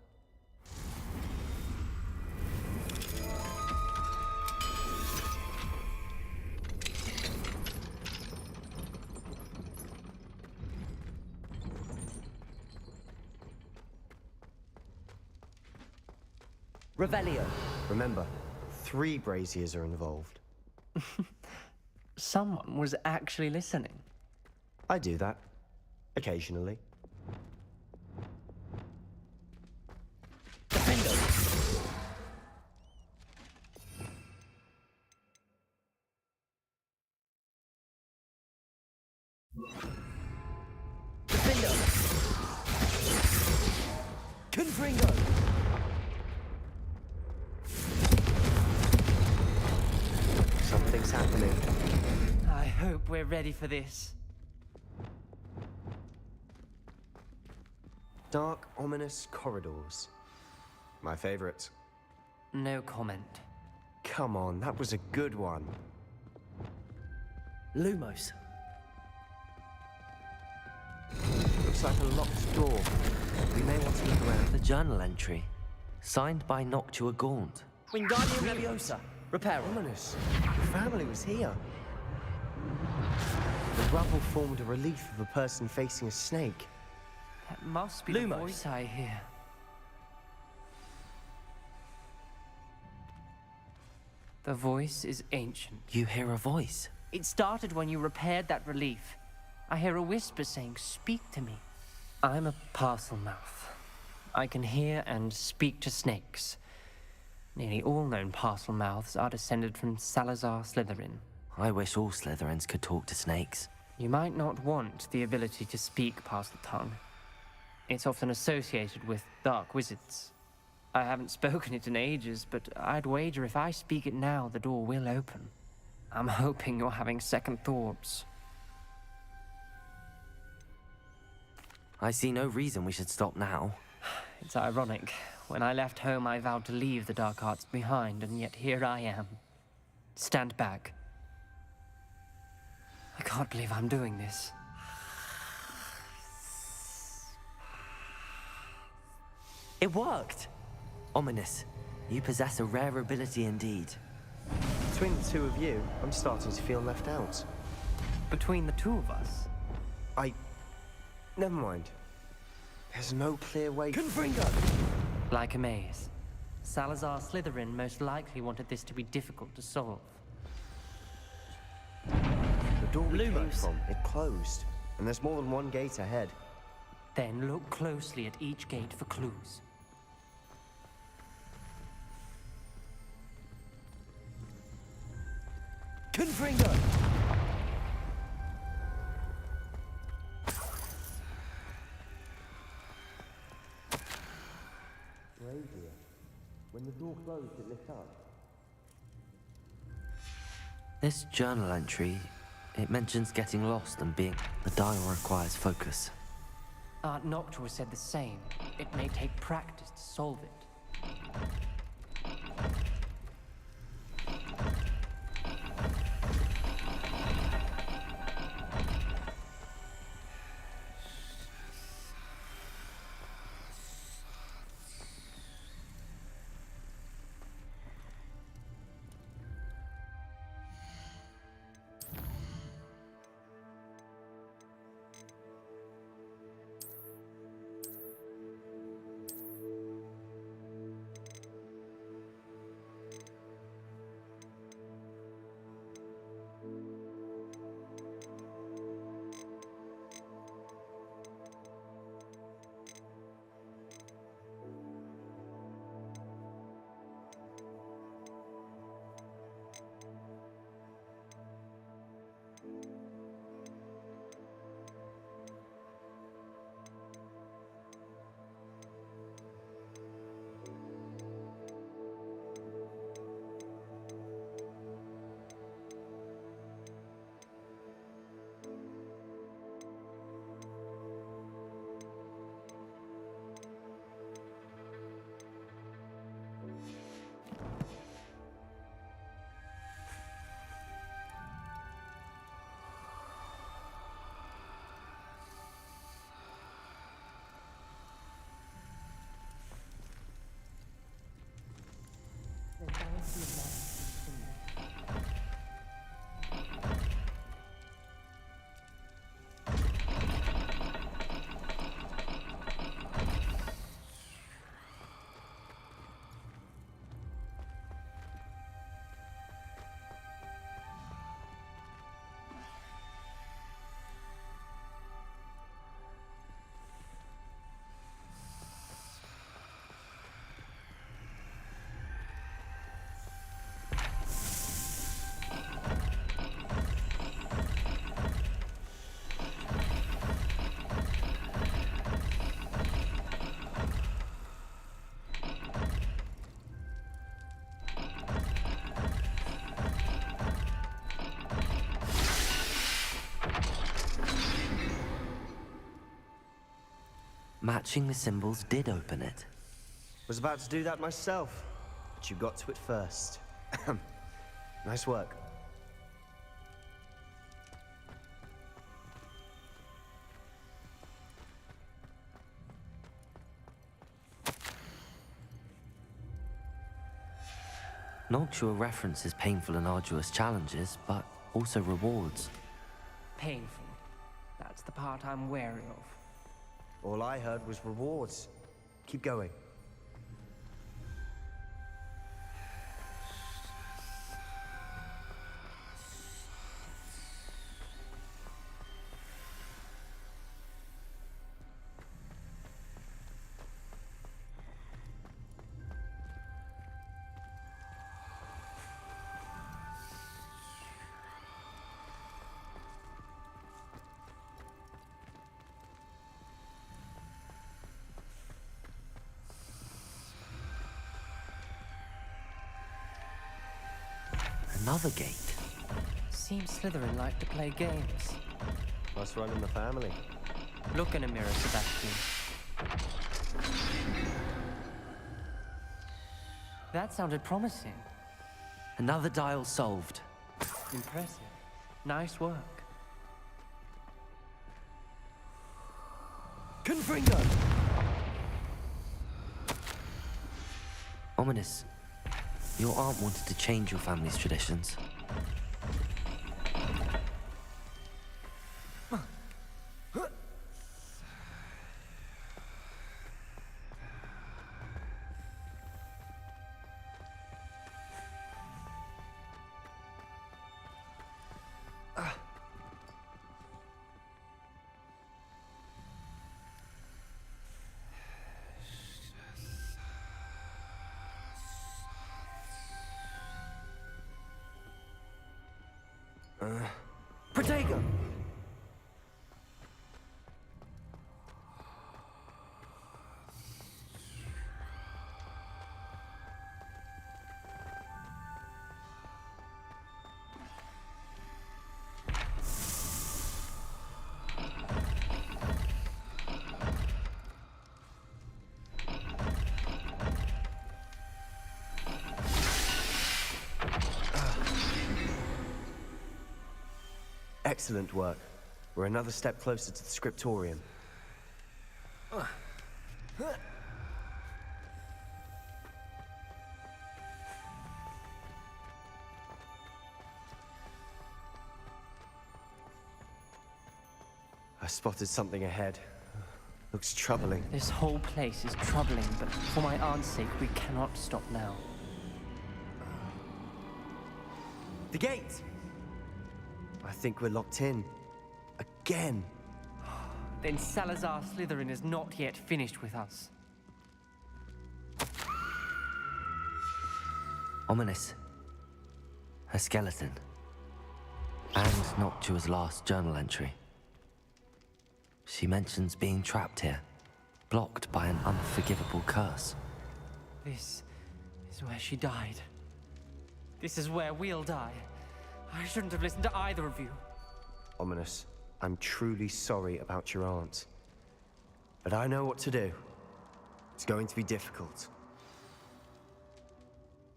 [SPEAKER 4] Revelio.
[SPEAKER 11] Remember, 3 braziers are involved.
[SPEAKER 6] Someone was actually listening.
[SPEAKER 11] I do that. Occasionally.
[SPEAKER 4] Defendo! Confringo!
[SPEAKER 11] Something's happening.
[SPEAKER 6] I hope we're ready for this.
[SPEAKER 11] Dark, ominous corridors. My favorite.
[SPEAKER 6] No comment.
[SPEAKER 11] Come on, that was a good one.
[SPEAKER 4] Lumos.
[SPEAKER 11] Looks like a locked door. We may want to look around.
[SPEAKER 4] The journal entry. Signed by Noctua Gaunt. Wingardium Leviosa. Repair.
[SPEAKER 11] Ominous. The family was here. The rubble formed a relief of a person facing a snake.
[SPEAKER 6] That must be
[SPEAKER 4] Lumos.
[SPEAKER 6] the voice I hear. The voice is ancient.
[SPEAKER 4] You hear a voice?
[SPEAKER 6] It started when you repaired that relief. I hear a whisper saying, "Speak to me." I'm a parcel mouth. I can hear and speak to snakes. Nearly all known parcel mouths are descended from Salazar Slytherin.
[SPEAKER 4] I wish all Slytherins could talk to snakes.
[SPEAKER 6] You might not want the ability to speak past the tongue. It's often associated with dark wizards. I haven't spoken it in ages, but I'd wager if I speak it now, the door will open. I'm hoping you're having second thoughts.
[SPEAKER 4] I see no reason we should stop now.
[SPEAKER 6] It's ironic. When I left home, I vowed to leave the dark arts behind, and yet here I am. Stand back. I can't believe I'm doing this.
[SPEAKER 4] It worked! Ominous, you possess a rare ability indeed.
[SPEAKER 11] Between the 2 of you, I'm starting to feel left out.
[SPEAKER 6] Between the 2 of us?
[SPEAKER 11] Never mind. There's no clear way...
[SPEAKER 4] Confringo!
[SPEAKER 6] Like a maze. Salazar Slytherin most likely wanted this to be difficult to solve.
[SPEAKER 11] The door we came
[SPEAKER 4] Lumos.
[SPEAKER 11] from, it closed. And there's more than one gate ahead.
[SPEAKER 6] Then look closely at each gate for clues.
[SPEAKER 4] Confringo!
[SPEAKER 11] Brazier. When the door closed, it lit up.
[SPEAKER 4] This journal entry, it mentions getting lost and being... The dial requires focus.
[SPEAKER 6] Aunt Noctua said the same. It may take practice to solve it.
[SPEAKER 4] Matching the symbols did open it.
[SPEAKER 11] Was about to do that myself, but you got to it first. Nice work.
[SPEAKER 4] Noctua references painful and arduous challenges, but also rewards.
[SPEAKER 6] Painful. That's the part I'm wary of.
[SPEAKER 11] All I heard was rewards. Keep going.
[SPEAKER 4] Another gate.
[SPEAKER 6] Seems Slytherin like to play games.
[SPEAKER 11] Must run in the family.
[SPEAKER 6] Look in a mirror, Sebastian. That sounded promising.
[SPEAKER 4] Another dial solved.
[SPEAKER 6] Impressive. Nice work.
[SPEAKER 4] Confringo! Ominous. Your aunt wanted to change your family's traditions. Protego!
[SPEAKER 11] Excellent work. We're another step closer to the scriptorium. I spotted something ahead. Looks troubling.
[SPEAKER 6] This whole place is troubling, but for my aunt's sake, we cannot stop now.
[SPEAKER 11] The gate! I think we're locked in. Again.
[SPEAKER 6] Then Salazar Slytherin is not yet finished with us.
[SPEAKER 4] Ominous. A skeleton. And Noctua's last journal entry. She mentions being trapped here, blocked by an unforgivable curse.
[SPEAKER 6] This is where she died. This is where we'll die. I shouldn't have listened to either of you.
[SPEAKER 11] Ominous, I'm truly sorry about your aunt. But I know what to do. It's going to be difficult.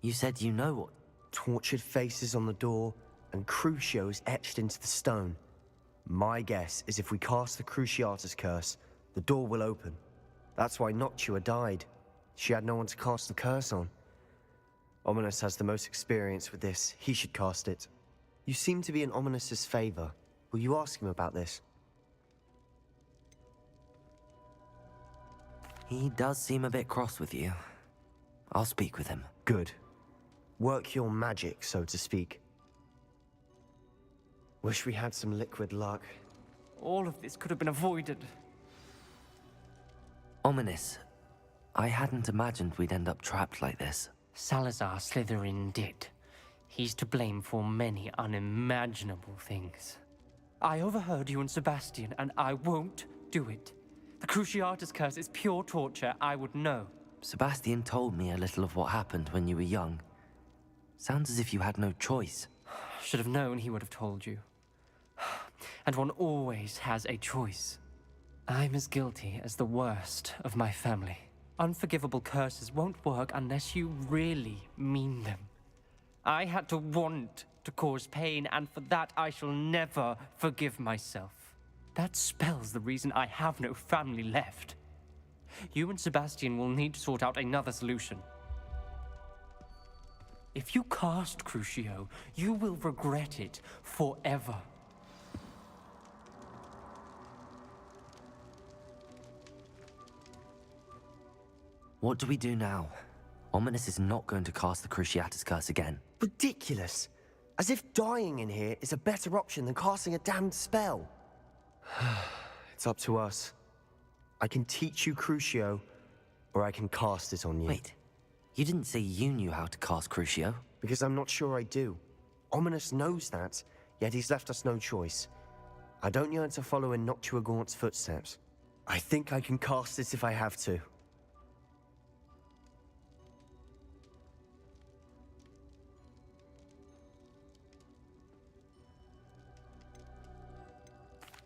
[SPEAKER 4] You said you know what?
[SPEAKER 11] Tortured faces on the door, and Crucios etched into the stone. My guess is if we cast the Cruciatus curse, the door will open. That's why Noctua died. She had no one to cast the curse on. Ominous has the most experience with this. He should cast it. You seem to be in Ominous's favor. Will you ask him about this?
[SPEAKER 4] He does seem a bit cross with you. I'll speak with him.
[SPEAKER 11] Good. Work your magic, so to speak. Wish we had some liquid luck.
[SPEAKER 6] All of this could have been avoided.
[SPEAKER 4] Ominous. I hadn't imagined we'd end up trapped like this.
[SPEAKER 6] Salazar Slytherin did. He's to blame for many unimaginable things. I overheard you and Sebastian, and I won't do it. The Cruciatus curse is pure torture. I would know.
[SPEAKER 4] Sebastian told me a little of what happened when you were young. Sounds as if you had no choice.
[SPEAKER 6] Should have known he would have told you. And one always has a choice. I'm as guilty as the worst of my family. Unforgivable curses won't work unless you really mean them. I had to want to cause pain, and for that I shall never forgive myself. That spell's the reason I have no family left. You and Sebastian will need to sort out another solution. If you cast Crucio, you will regret it forever.
[SPEAKER 4] What do we do now? Ominous is not going to cast the Cruciatus Curse again.
[SPEAKER 11] Ridiculous. As if dying in here is a better option than casting a damned spell. It's up to us. I can teach you Crucio, or I can cast it on you.
[SPEAKER 4] Wait, you didn't say you knew how to cast Crucio?
[SPEAKER 11] Because I'm not sure I do. Ominous knows that, yet he's left us no choice. I don't yearn to follow in Noctuagaunt's footsteps. I think I can cast it if I have to.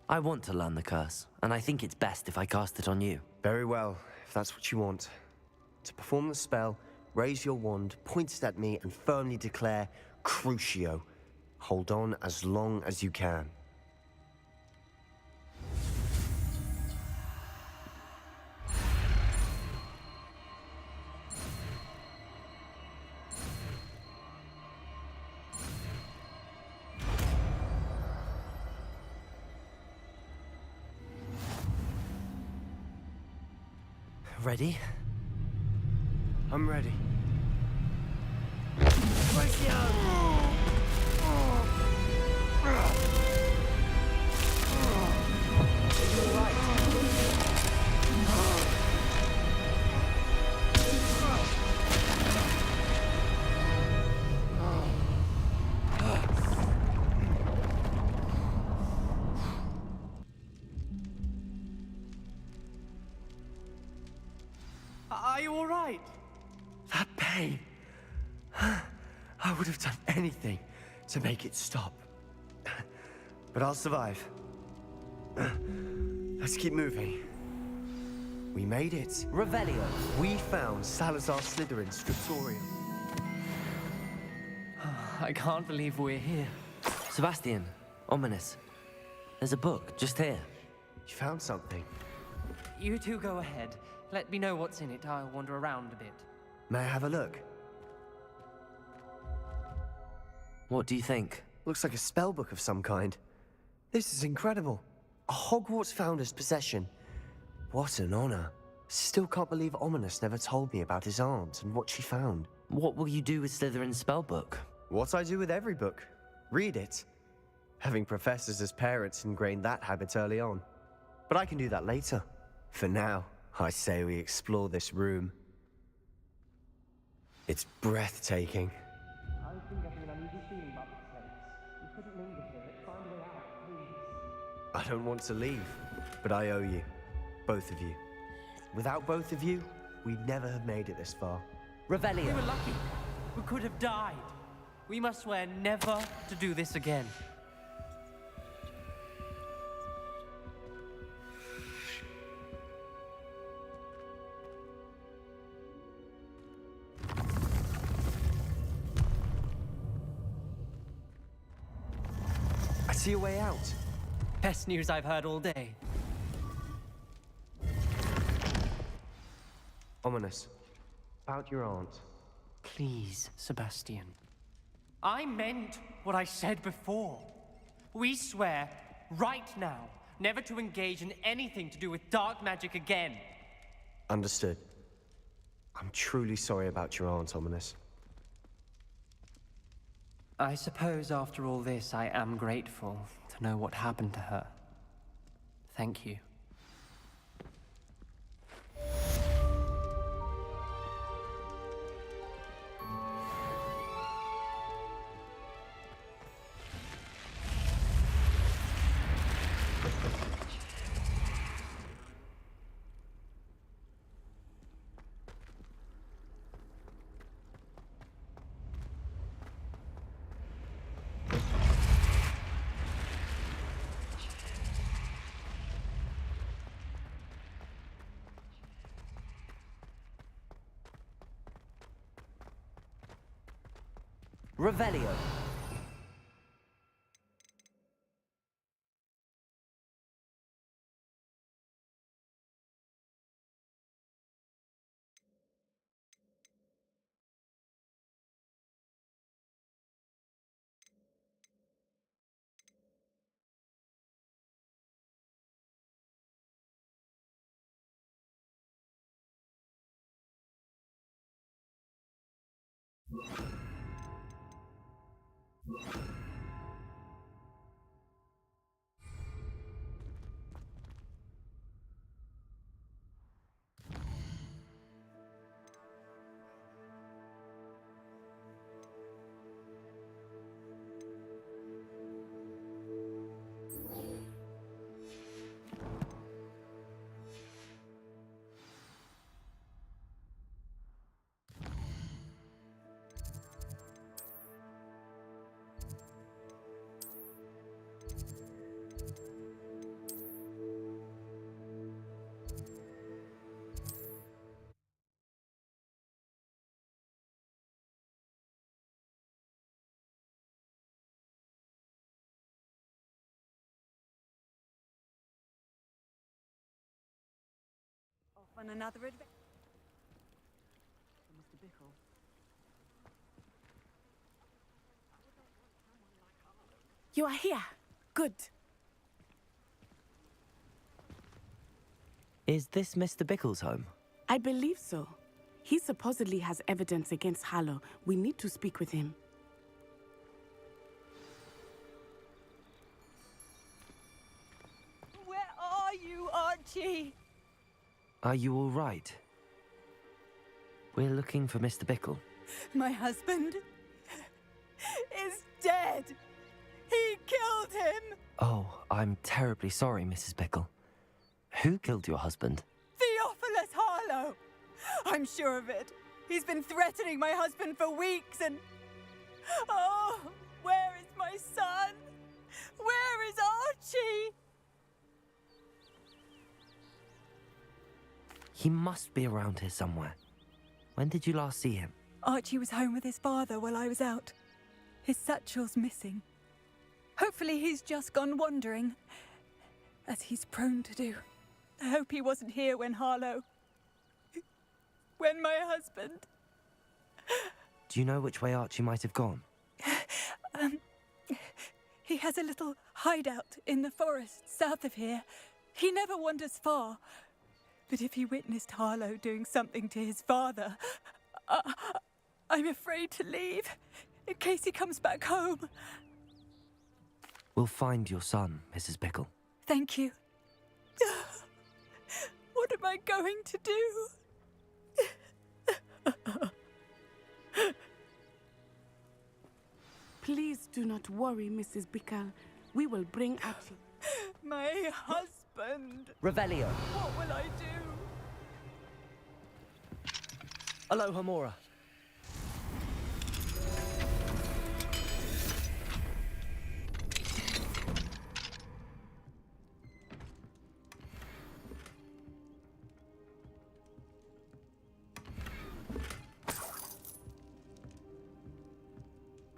[SPEAKER 4] I want to learn the curse, and I think it's best if I cast it on you.
[SPEAKER 11] Very well, if that's what you want. To perform the spell, raise your wand, point it at me, and firmly declare, Crucio. Hold on as long as you can.
[SPEAKER 4] Ready?
[SPEAKER 11] I'm ready.
[SPEAKER 6] Are you all right?
[SPEAKER 11] That pain. I would have done anything to make it stop. But I'll survive. Let's keep moving. We made it.
[SPEAKER 4] Revelio.
[SPEAKER 11] We found Salazar Slytherin's scriptorium.
[SPEAKER 6] I can't believe we're here.
[SPEAKER 4] Sebastian, Ominous. There's a book just here.
[SPEAKER 11] You found something.
[SPEAKER 6] You two go ahead. Let me know what's in it. I'll wander around a bit.
[SPEAKER 11] May I have a look?
[SPEAKER 4] What do you think?
[SPEAKER 11] Looks like a spellbook of some kind. This is incredible. A Hogwarts founder's possession. What an honor. Still can't believe Ominous never told me about his aunt and what she found.
[SPEAKER 4] What will you do with Slytherin's spellbook?
[SPEAKER 11] What I do with every book. Read it. Having professors as parents ingrained that habit early on. But I can do that later. For now, I say we explore this room. It's breathtaking.
[SPEAKER 6] I've been getting an uneasy feeling about this place. We couldn't linger here. Find a way out, please.
[SPEAKER 11] I don't want to leave, but I owe you. Both of you. Without both of you, we'd never have made it this far.
[SPEAKER 6] Revelio. We were lucky. We could have died. We must swear never to do this again.
[SPEAKER 11] I see a way out.
[SPEAKER 6] Best news I've heard all day.
[SPEAKER 11] Ominous. About your aunt.
[SPEAKER 6] Please, Sebastian. I meant what I said before. We swear, right now, never to engage in anything to do with dark magic again.
[SPEAKER 11] Understood. I'm truly sorry about your aunt, Ominous.
[SPEAKER 6] I suppose after all this, I am grateful to know what happened to her. Thank you.
[SPEAKER 4] Revelio.
[SPEAKER 10] On another adventure.
[SPEAKER 2] Mr. Bickle.
[SPEAKER 14] You are here. Good.
[SPEAKER 4] Is this Mr. Bickle's home?
[SPEAKER 14] I believe so. He supposedly has evidence against Harlow. We need to speak with him.
[SPEAKER 10] Where are you, Archie?
[SPEAKER 4] Are you all right? We're looking for Mr. Bickle.
[SPEAKER 10] My husband is dead. He killed him.
[SPEAKER 4] Oh, I'm terribly sorry, Mrs. Bickle. Who killed your husband?
[SPEAKER 10] Theophilus Harlow. I'm sure of it. He's been threatening my husband for weeks and... Oh, where is my son? Where is Archie?
[SPEAKER 4] He must be around here somewhere. When did you last see him?
[SPEAKER 10] Archie was home with his father while I was out. His satchel's missing. Hopefully he's just gone wandering, as he's prone to do. I hope he wasn't here when Harlow... when my husband...
[SPEAKER 4] Do you know which way Archie might have gone?
[SPEAKER 10] He has a little hideout in the forest south of here. He never wanders far. But if he witnessed Harlow doing something to his father, I'm afraid to leave, in case he comes back home.
[SPEAKER 4] We'll find your son, Mrs. Bickle.
[SPEAKER 10] Thank you. What am I going to do?
[SPEAKER 14] Please do not worry, Mrs. Bickle. We will bring Archie.
[SPEAKER 10] My husband.
[SPEAKER 4] Revelio.
[SPEAKER 10] What will I do?
[SPEAKER 4] Aloha, Mora.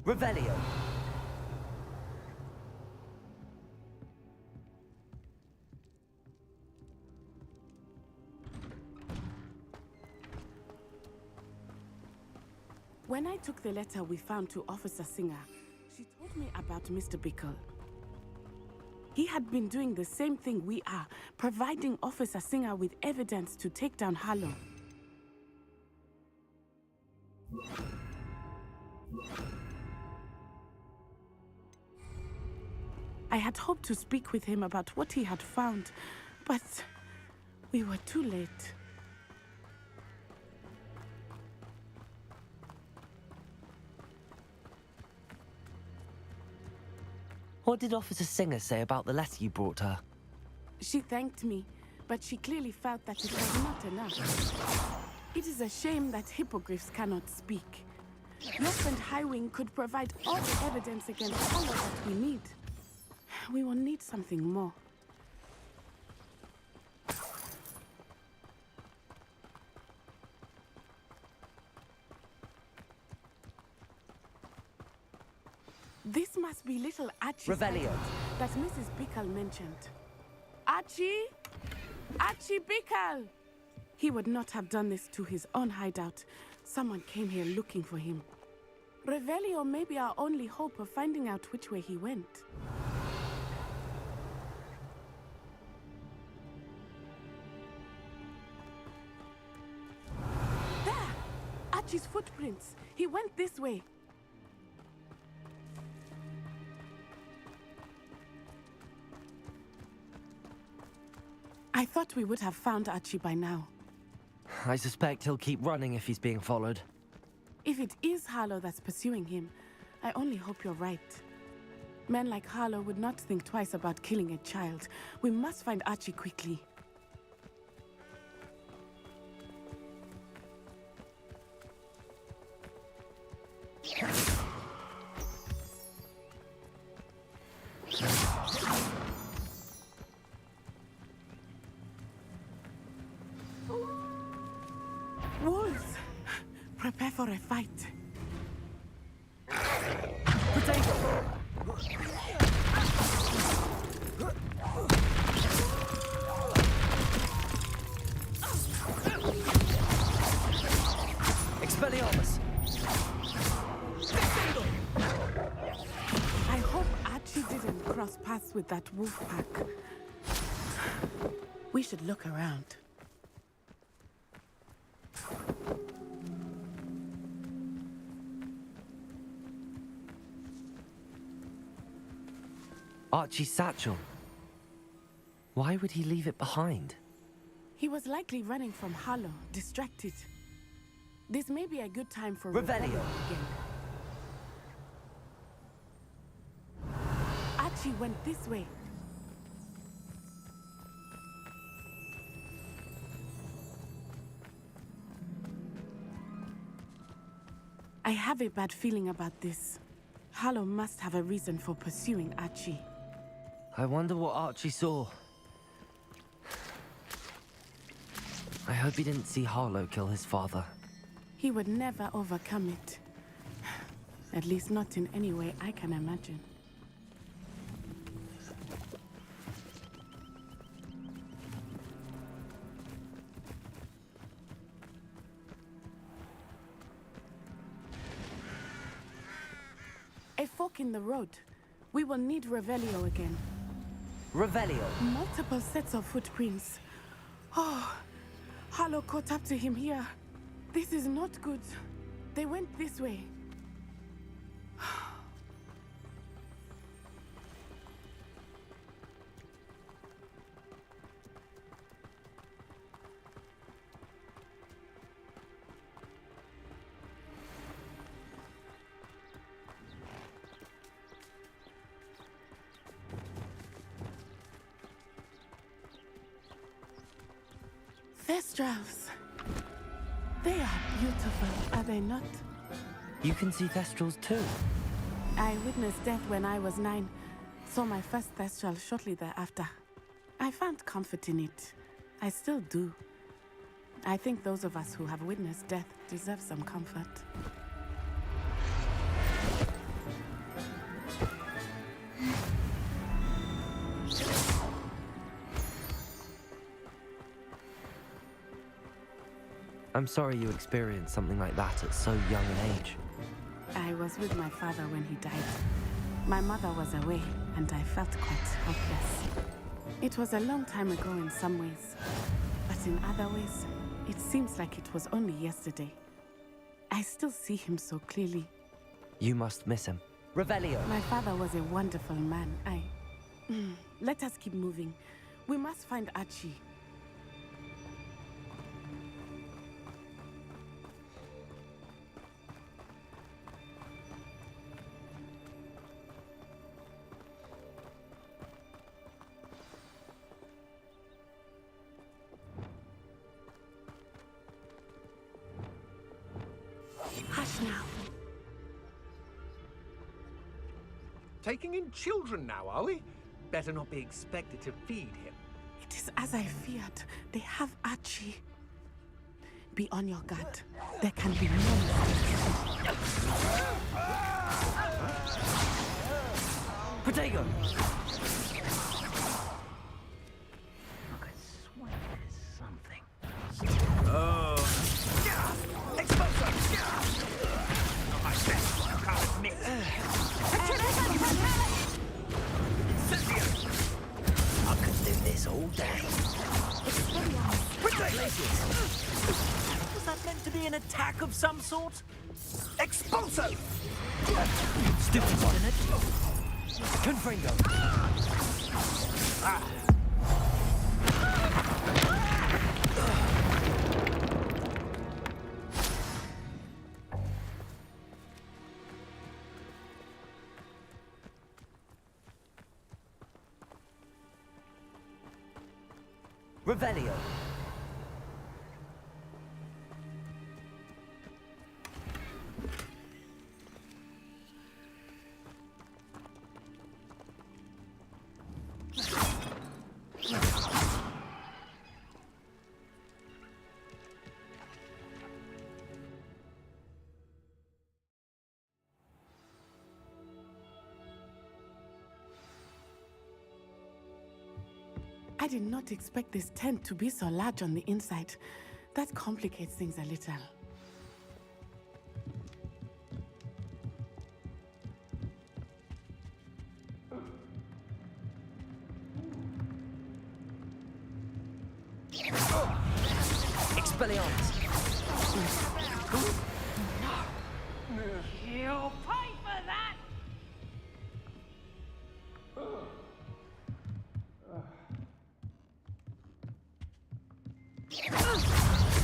[SPEAKER 4] Revelio.
[SPEAKER 14] When I took the letter we found to Officer Singer, she told me about Mr. Bickle. He had been doing the same thing we are, providing Officer Singer with evidence to take down Harlow. I had hoped to speak with him about what he had found, but we were too late.
[SPEAKER 4] What did Officer Singer say about the letter you brought her?
[SPEAKER 14] She thanked me, but she clearly felt that it was not enough. It is a shame that hippogriffs cannot speak. Your friend Highwing could provide all the evidence against Harlow that we need. We will need something more. must be little Archie
[SPEAKER 6] Revelio.
[SPEAKER 14] that Mrs. Bickle mentioned. Archie? Archie Bickle! He would not have done this to his own hideout. Someone came here looking for him. Revelio may be our only hope of finding out which way he went. There! Archie's footprints. He went this way. I thought we would have found Archie by now.
[SPEAKER 4] I suspect he'll keep running if he's being followed.
[SPEAKER 14] If it is Harlow that's pursuing him, I only hope you're right. Men like Harlow would not think twice about killing a child. We must find Archie quickly. Wolves! Prepare for a fight.
[SPEAKER 6] Expelliarmus!
[SPEAKER 14] I hope Archie didn't cross paths with that wolf pack. We should look around.
[SPEAKER 4] Archie's satchel. Why would he leave it behind?
[SPEAKER 14] He was likely running from Harlow, distracted. This may be a good time for
[SPEAKER 6] Revelio
[SPEAKER 14] again. Archie went this way. I have a bad feeling about this. Harlow must have a reason for pursuing Archie.
[SPEAKER 4] I wonder what Archie saw. I hope he didn't see Harlow kill his father.
[SPEAKER 14] He would never overcome it. At least not in any way I can imagine. A fork in the road. We will need Revelio again.
[SPEAKER 6] Revelio.
[SPEAKER 14] Multiple sets of footprints. Oh, Harlow caught up to him here. This is not good. They went this way. Thestrals. They are beautiful, are they not?
[SPEAKER 4] You can see Thestrals too.
[SPEAKER 14] I witnessed death when I was 9. Saw my first Thestral shortly thereafter. I found comfort in it. I still do. I think those of us who have witnessed death deserve some comfort.
[SPEAKER 4] I'm sorry you experienced something like that at so young an age.
[SPEAKER 14] I was with my father when he died. My mother was away, and I felt quite helpless. It was a long time ago in some ways, but in other ways, it seems like it was only yesterday. I still see him so clearly.
[SPEAKER 4] You must miss him.
[SPEAKER 6] Revelio.
[SPEAKER 14] My father was a wonderful man. Let us keep moving. We must find Archie. Hush now.
[SPEAKER 20] Taking in children now, are we? Better not be expected to feed him.
[SPEAKER 14] It is as I feared. They have Archie. Be on your guard. There can be no mistake.
[SPEAKER 6] Protego!
[SPEAKER 19] Oh. Exposure! Not my best, I can't admit. I could do this all day. Was that meant to be an attack of some sort? Expulso!
[SPEAKER 6] Stupid one, isn't it? Confringo! Revelio.
[SPEAKER 14] I did not expect this tent to be so large on the inside. That complicates things a little.
[SPEAKER 6] Expelliarmus!
[SPEAKER 5] You'll pay for that!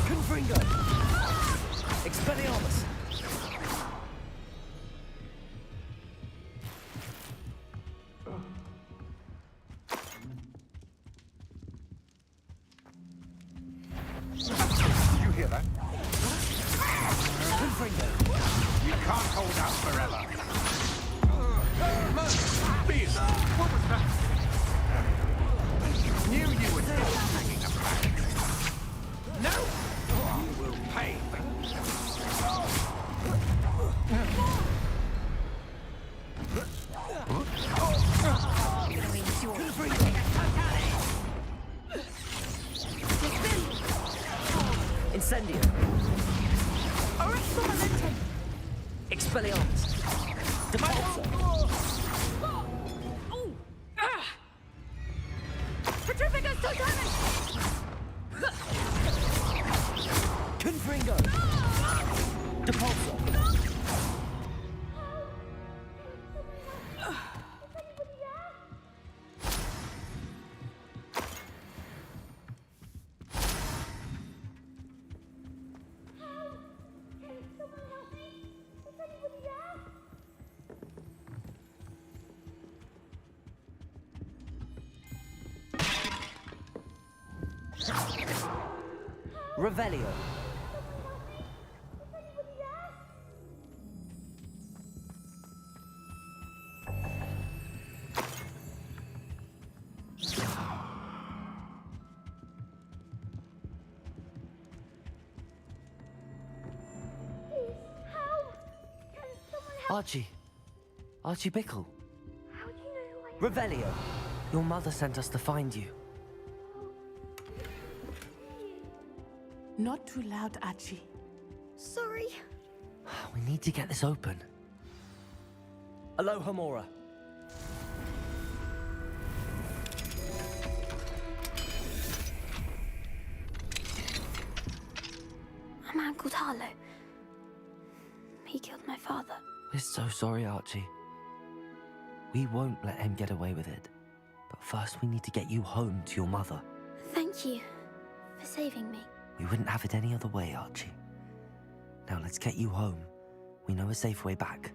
[SPEAKER 6] Confringo! Expelliarmus!
[SPEAKER 18] Did you hear that?
[SPEAKER 6] Confringo!
[SPEAKER 18] You can't hold out forever. Beard, what was that? Knew you were still hanging about. No! You will pay for
[SPEAKER 6] Incendio! Expelliarmus! Depulso!
[SPEAKER 5] Petrificus Totalis!
[SPEAKER 6] Confringo! Depulso! Revelio. Archie. Archie Bickle.
[SPEAKER 16] How do you know who I am?
[SPEAKER 6] Revelio. Your mother sent us to find you.
[SPEAKER 14] Not too loud, Archie.
[SPEAKER 16] Sorry.
[SPEAKER 6] We need to get this open. Aloha Mora.
[SPEAKER 16] A man called Harlow. He killed my father.
[SPEAKER 4] We're so sorry, Archie. We won't let him get away with it. But first we need to get you home to your mother.
[SPEAKER 16] Thank you for saving me.
[SPEAKER 4] We wouldn't have it any other way, Archie. Now let's get you home. We know a safe way back.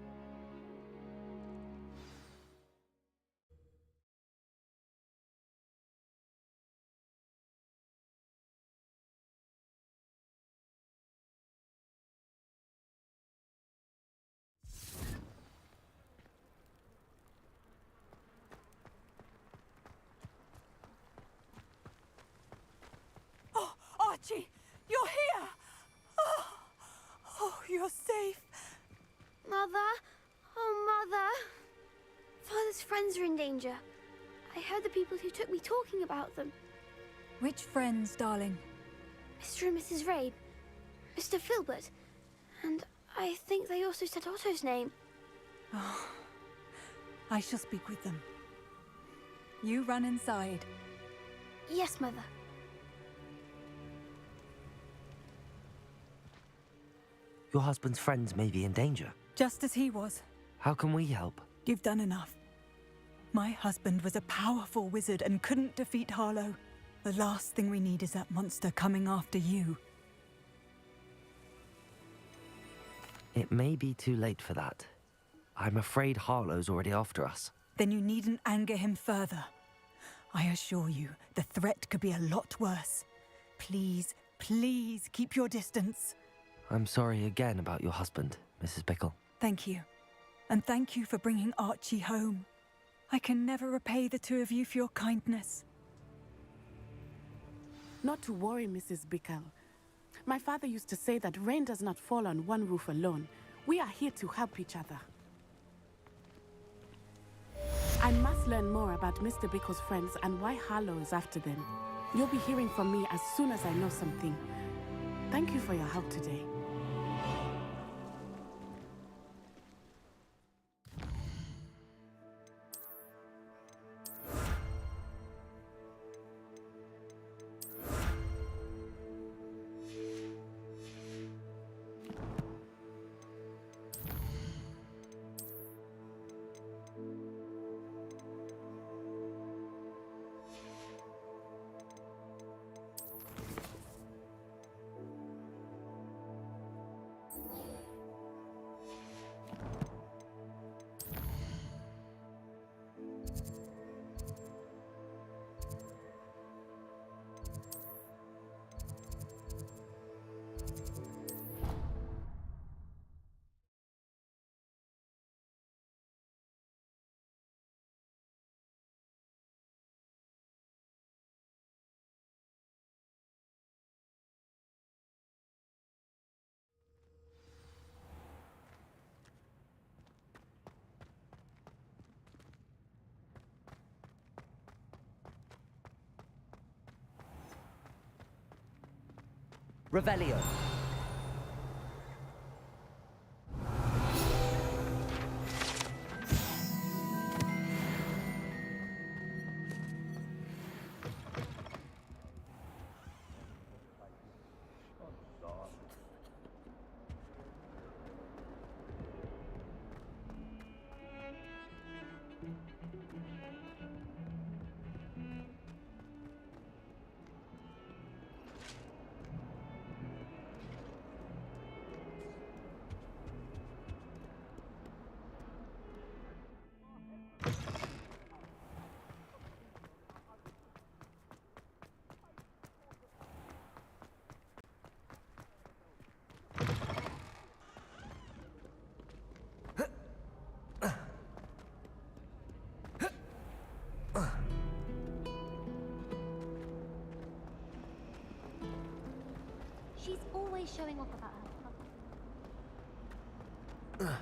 [SPEAKER 10] Oh, Archie, you're here! Oh, you're safe.
[SPEAKER 16] Mother,
[SPEAKER 12] danger. I heard the people who took me talking about them.
[SPEAKER 10] Which friends, darling?
[SPEAKER 12] Mr. and Mrs. Rabe, Mr. Filbert, and I think they also said Otto's name.
[SPEAKER 10] Oh, I shall speak with them. You run inside.
[SPEAKER 12] Yes, Mother.
[SPEAKER 4] Your husband's friends may be in danger.
[SPEAKER 10] Just as he was.
[SPEAKER 4] How can we help?
[SPEAKER 10] You've done enough. My husband was a powerful wizard and couldn't defeat Harlow. The last thing we need is that monster coming after you.
[SPEAKER 4] It may be too late for that. I'm afraid Harlow's already after us.
[SPEAKER 10] Then you needn't anger him further. I assure you, the threat could be a lot worse. Please, please keep your distance.
[SPEAKER 4] I'm sorry again about your husband, Mrs. Bickle.
[SPEAKER 10] Thank you. And thank you for bringing Archie home. I can never repay the two of you for your kindness.
[SPEAKER 14] Not to worry, Mrs. Bickle. My father used to say that rain does not fall on one roof alone. We are here to help each other. I must learn more about Mr. Bickle's friends and why Harlow is after them. You'll be hearing from me as soon as I know something. Thank you for your help today.
[SPEAKER 6] Revelio.
[SPEAKER 12] She's always showing off about her.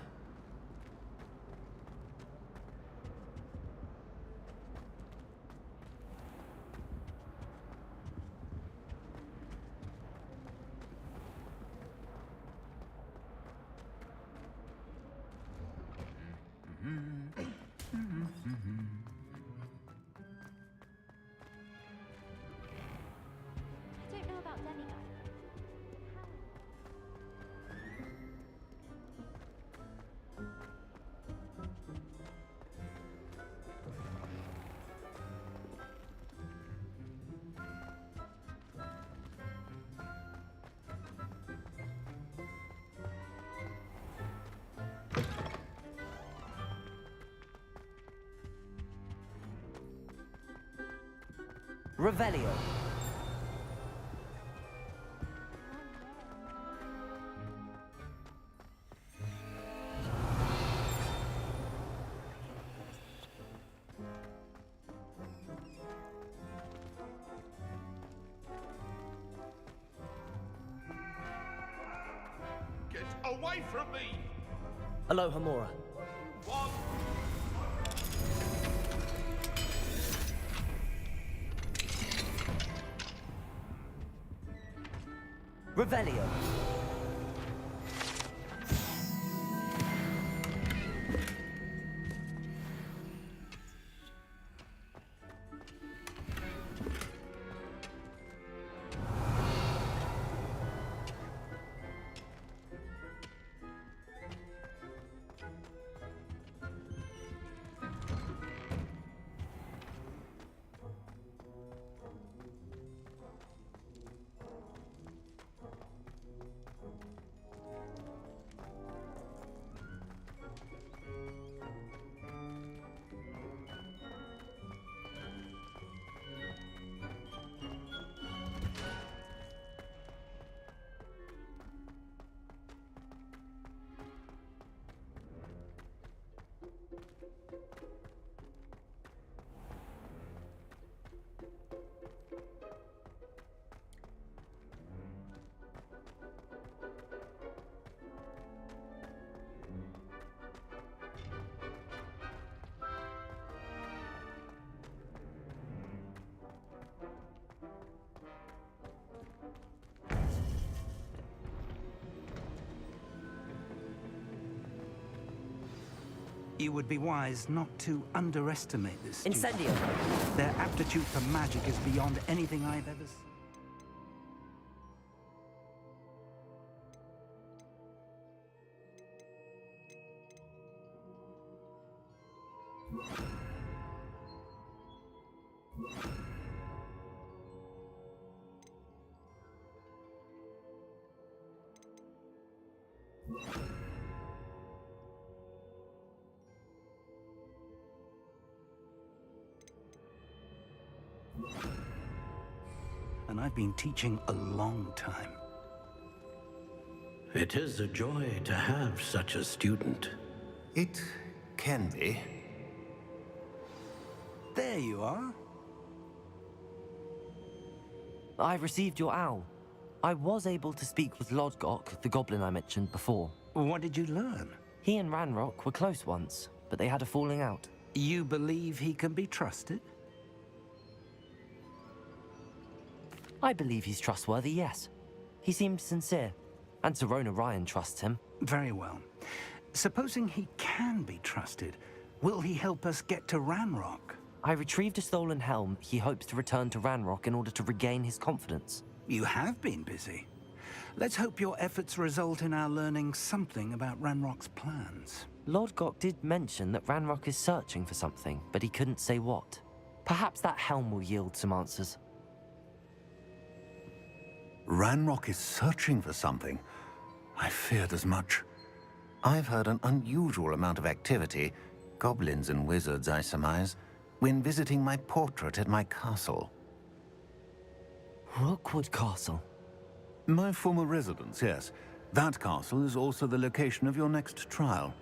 [SPEAKER 12] I don't know about demigods.
[SPEAKER 6] Revelio.
[SPEAKER 7] Get away from me!
[SPEAKER 6] Hello, Hamora.
[SPEAKER 7] What?
[SPEAKER 4] Revelio.
[SPEAKER 15] You would be wise not to underestimate this student.
[SPEAKER 4] Incendio.
[SPEAKER 15] Their aptitude for magic is beyond anything I've ever seen. And I've been teaching a long time.
[SPEAKER 3] It is a joy to have such a student.
[SPEAKER 9] It can be.
[SPEAKER 15] There you are.
[SPEAKER 4] I've received your owl. I was able to speak with Lodgok, the goblin I mentioned before.
[SPEAKER 15] What did you learn?
[SPEAKER 4] He and Ranrock were close once, but they had a falling out.
[SPEAKER 15] You believe he can be trusted?
[SPEAKER 4] I believe he's trustworthy, yes. He seemed sincere, and Serona Ryan trusts him.
[SPEAKER 15] Very well. Supposing he can be trusted, will he help us get to Ranrock?
[SPEAKER 4] I retrieved a stolen helm he hopes to return to Ranrock in order to regain his confidence.
[SPEAKER 15] You have been busy. Let's hope your efforts result in our learning something about Ranrock's plans.
[SPEAKER 4] Lodgok did mention that Ranrock is searching for something, but he couldn't say what. Perhaps that helm will yield some answers.
[SPEAKER 21] Ranrock is searching for something. I feared as much. I've heard an unusual amount of activity, goblins and wizards, I surmise, when visiting my portrait at my castle.
[SPEAKER 4] Rookwood Castle?
[SPEAKER 21] My former residence, yes. That castle is also the location of your next trial.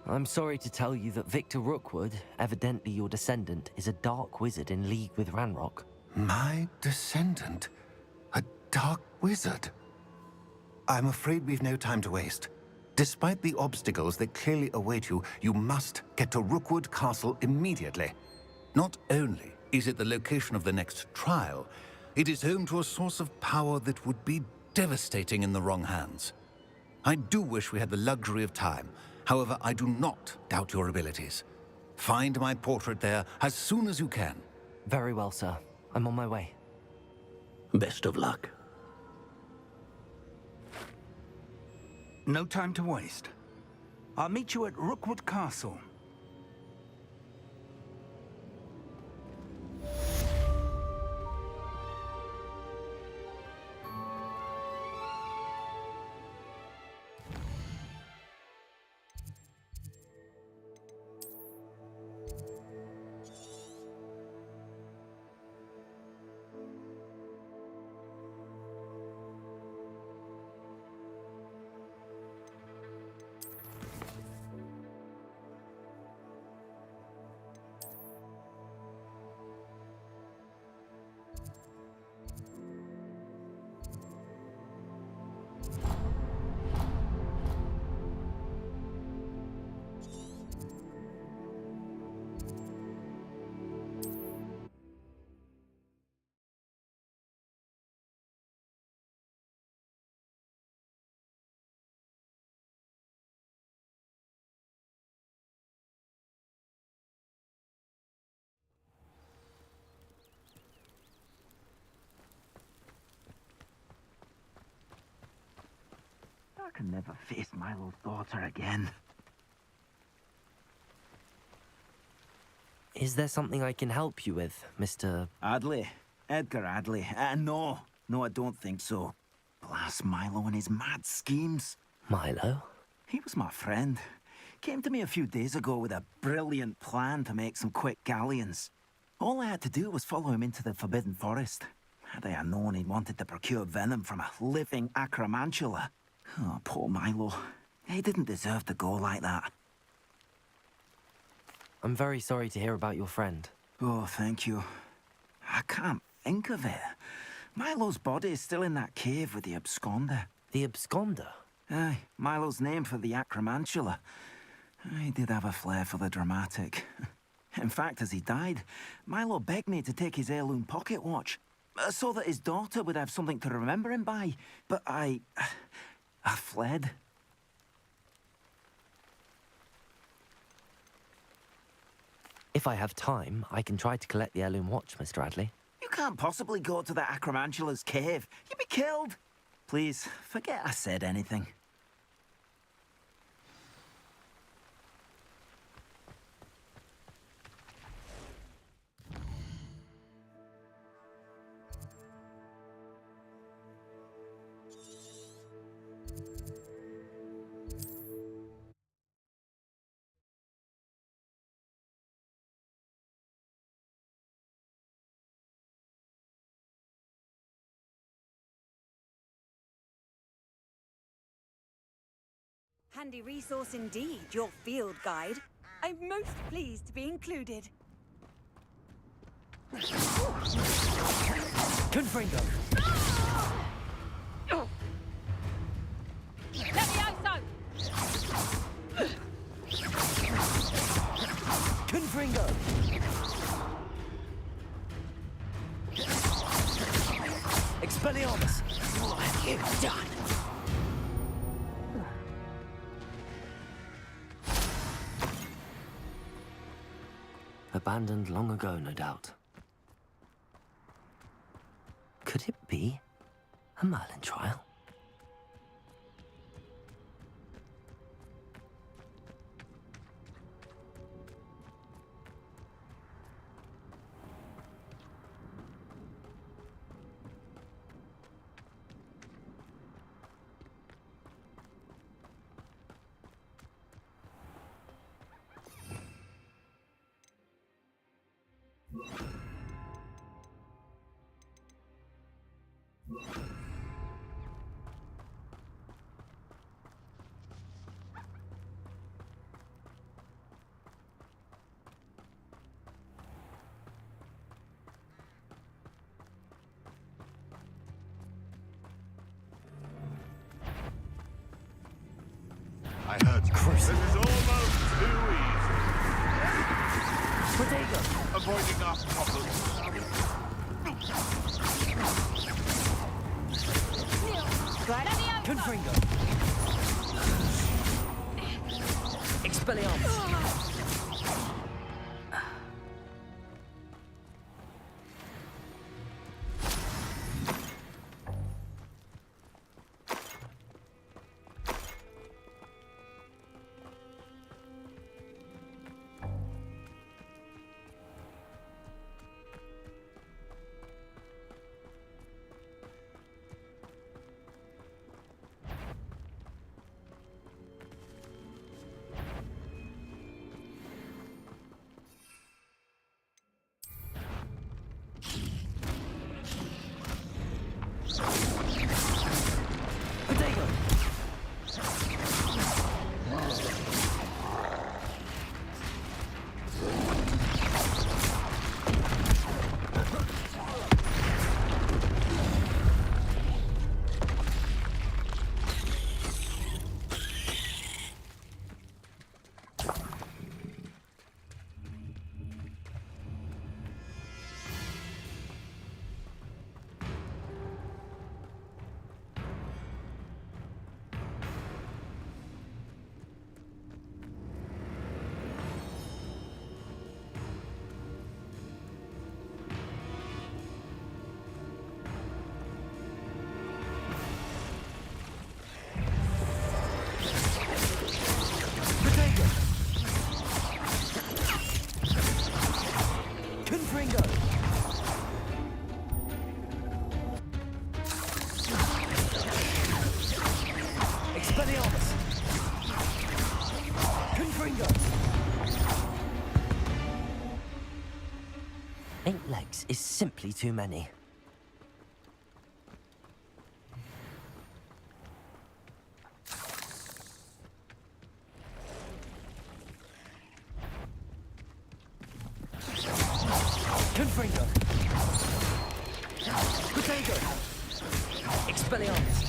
[SPEAKER 4] I'm sorry to tell you that Victor Rookwood, evidently your descendant, is a dark wizard in league with Ranrock.
[SPEAKER 21] My descendant? A dark wizard? I'm afraid we've no time to waste. Despite the obstacles that clearly await you, you must get to Rookwood Castle immediately. Not only is it the location of the next trial, it is home to a source of power that would be devastating in the wrong hands. I do wish we had the luxury of time. However, I do not doubt your abilities. Find my portrait there as soon as you can.
[SPEAKER 4] Very well, sir. I'm on my way.
[SPEAKER 21] Best of luck.
[SPEAKER 15] No time to waste. I'll meet you at Rookwood Castle.
[SPEAKER 19] I can never face Milo's daughter again.
[SPEAKER 4] Is there something I can help you with, Mr.
[SPEAKER 19] Adley? Edgar Adley? No, I don't think so. Blast Milo and his mad schemes.
[SPEAKER 4] Milo?
[SPEAKER 19] He was my friend. Came to me a few days ago with a brilliant plan to make some quick galleons. All I had to do was follow him into the Forbidden Forest. Had I known he wanted to procure venom from a living acromantula. Oh, poor Milo. He didn't deserve to go like that.
[SPEAKER 4] I'm very sorry to hear about your friend.
[SPEAKER 19] Oh, thank you. I can't think of it. Milo's body is still in that cave with the absconder.
[SPEAKER 4] The absconder?
[SPEAKER 19] Aye, Milo's name for the acromantula. He did have a flair for the dramatic. In fact, as he died, Milo begged me to take his heirloom pocket watch, so that his daughter would have something to remember him by. But I fled.
[SPEAKER 4] If I have time, I can try to collect the heirloom watch, Mr. Adley.
[SPEAKER 19] You can't possibly go to the acromantula's cave. You'd be killed. Please, forget I said anything.
[SPEAKER 1] Handy resource indeed, your field guide. I'm most pleased to be included.
[SPEAKER 6] Confringo!
[SPEAKER 5] Levioso!
[SPEAKER 6] Confringo! Expelliarmus!
[SPEAKER 5] What have you done?
[SPEAKER 4] Abandoned long ago, no doubt. Could it be a Merlin trial?
[SPEAKER 7] I heard this is almost too easy.
[SPEAKER 6] Protego!
[SPEAKER 7] Avoiding our problems.
[SPEAKER 6] Confringo! Expelliarmus!
[SPEAKER 4] 8 legs is simply too many.
[SPEAKER 6] Confringo! Potato! Expelliarmus!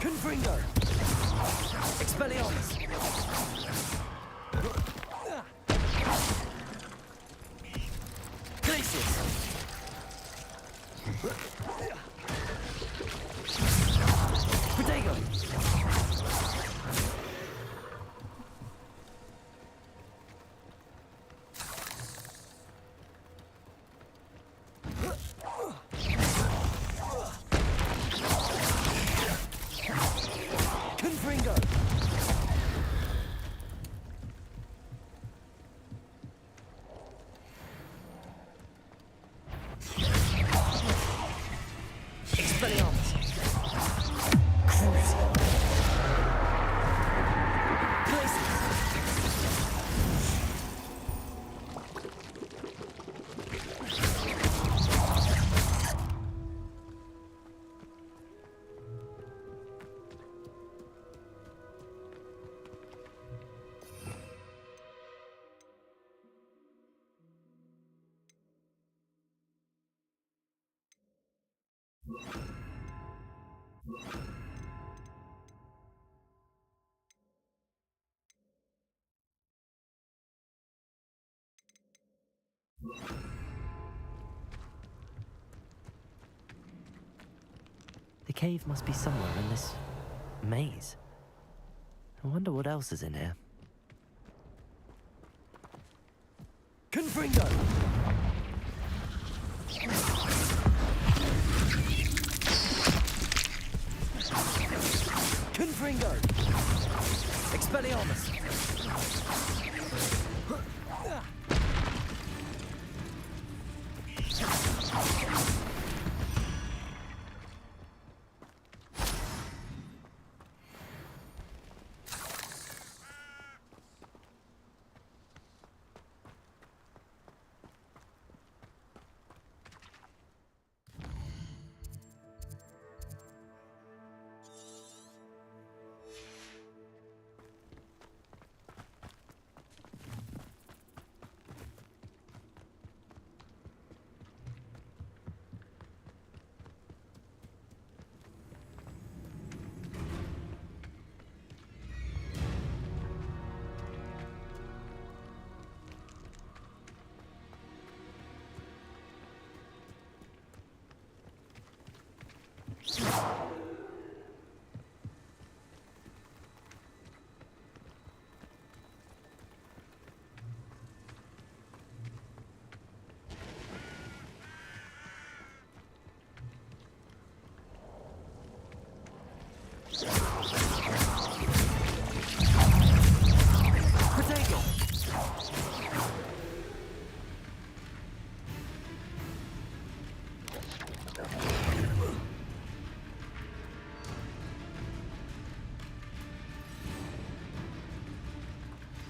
[SPEAKER 6] Confringo! Expelliarmus! Glacius! Protego! Confringo! Expelliarmus! Cruise!
[SPEAKER 4] The cave must be somewhere in this maze. I wonder what else is in here.
[SPEAKER 6] Confringo! Confringo! Expelliarmus!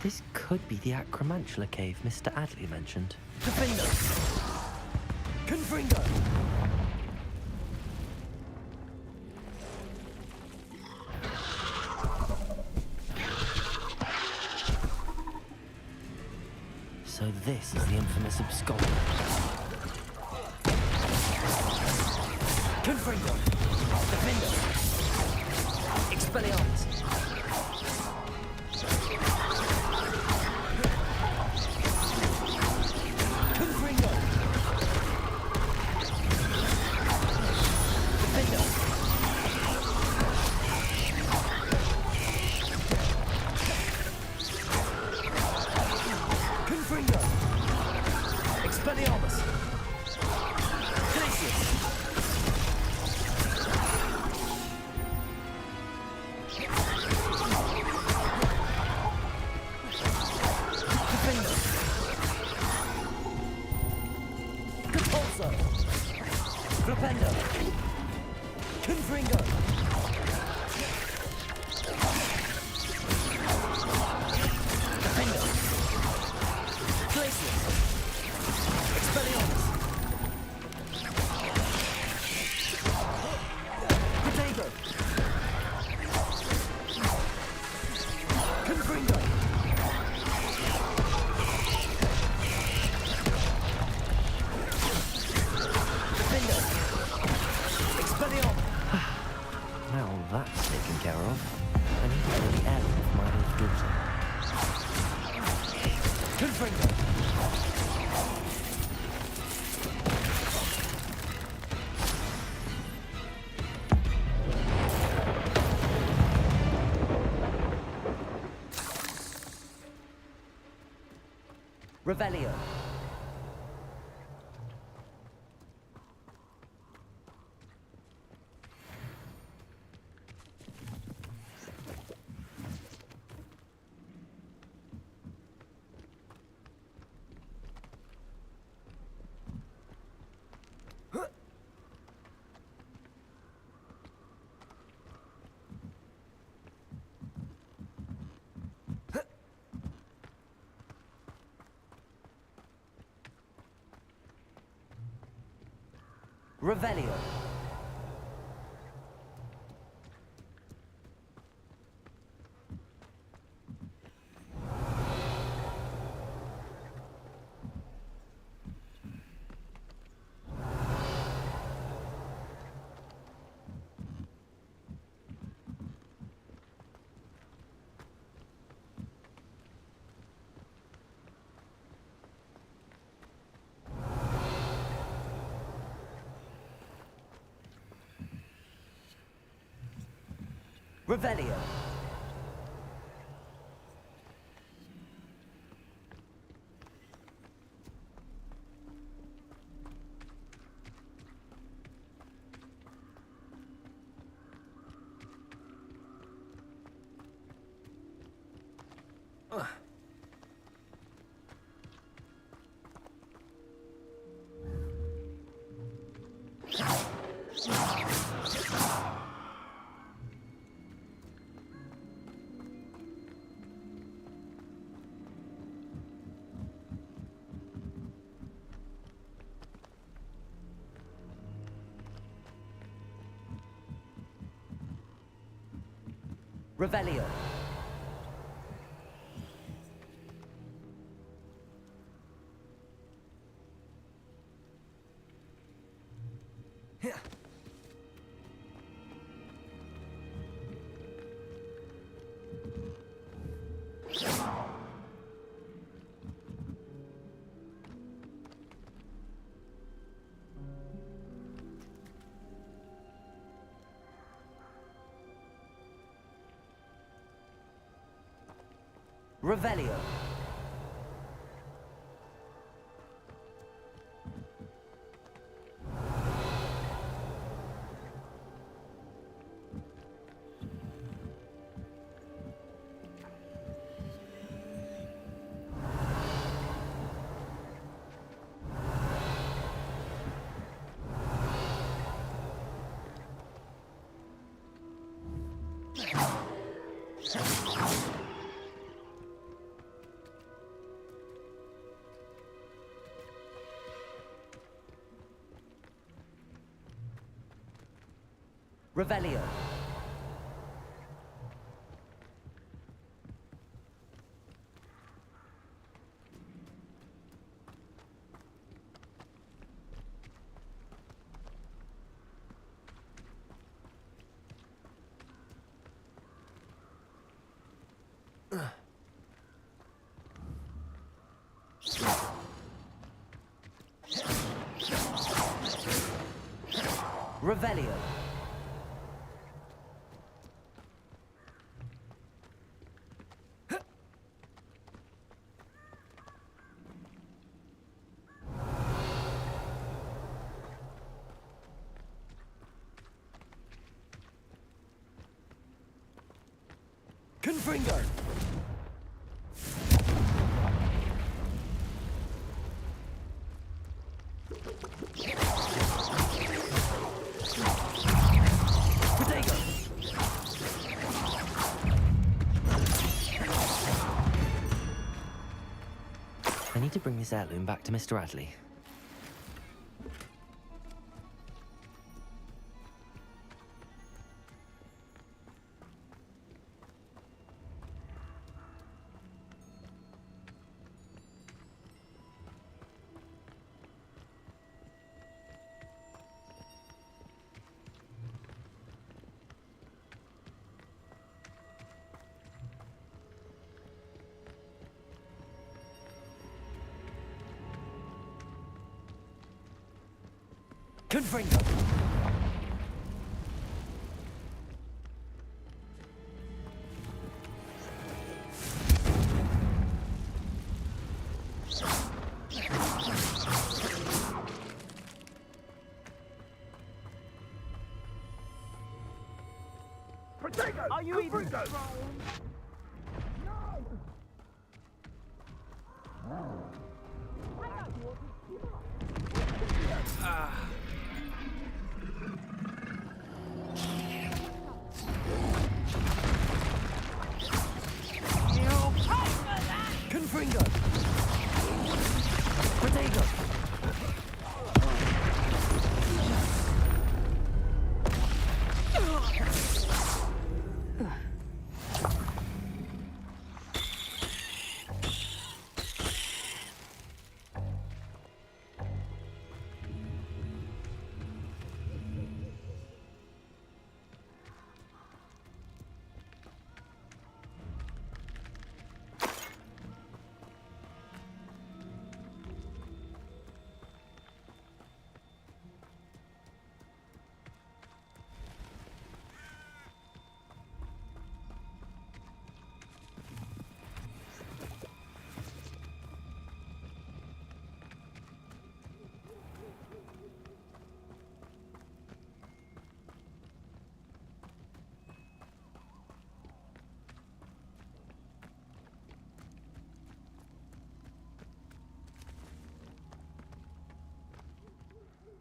[SPEAKER 4] This could be the Acromantula cave Mr. Adley mentioned.
[SPEAKER 6] Confringo! Confringo!
[SPEAKER 4] So this is the infamous absconder.
[SPEAKER 6] Confringo! Defender! Expelliarmus. Confringo. Defender. Confringo. Expelliarmus. Glacius. Defender. Compulso. Flipendo. Confringo. Defender. Glacius. Expelliarmus. Potato. Confringo. Defender. Expelliarmus.
[SPEAKER 4] Now that's taken care of, I need to go to the end of my little daughter.
[SPEAKER 6] Confringo. Revelio. Revelio. Revelio. Revelio. Revelio. Revelio. Revelio. Confringo! Protego!
[SPEAKER 4] I need to bring this heirloom back to Mr. Adley.
[SPEAKER 6] Confringo!
[SPEAKER 18] Are you even trying?
[SPEAKER 6] Confringo! Protego!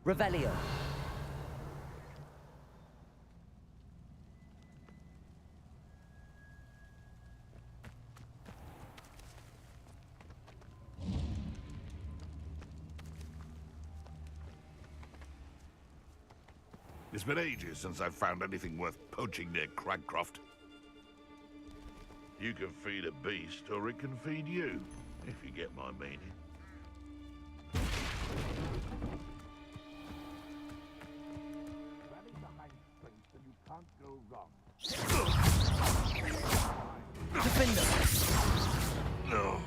[SPEAKER 6] Revelio.
[SPEAKER 7] It's been ages since I've found anything worth poaching near Cragcroft. You can feed a beast, or it can feed you, if you get my meaning.
[SPEAKER 6] Defender!
[SPEAKER 7] No.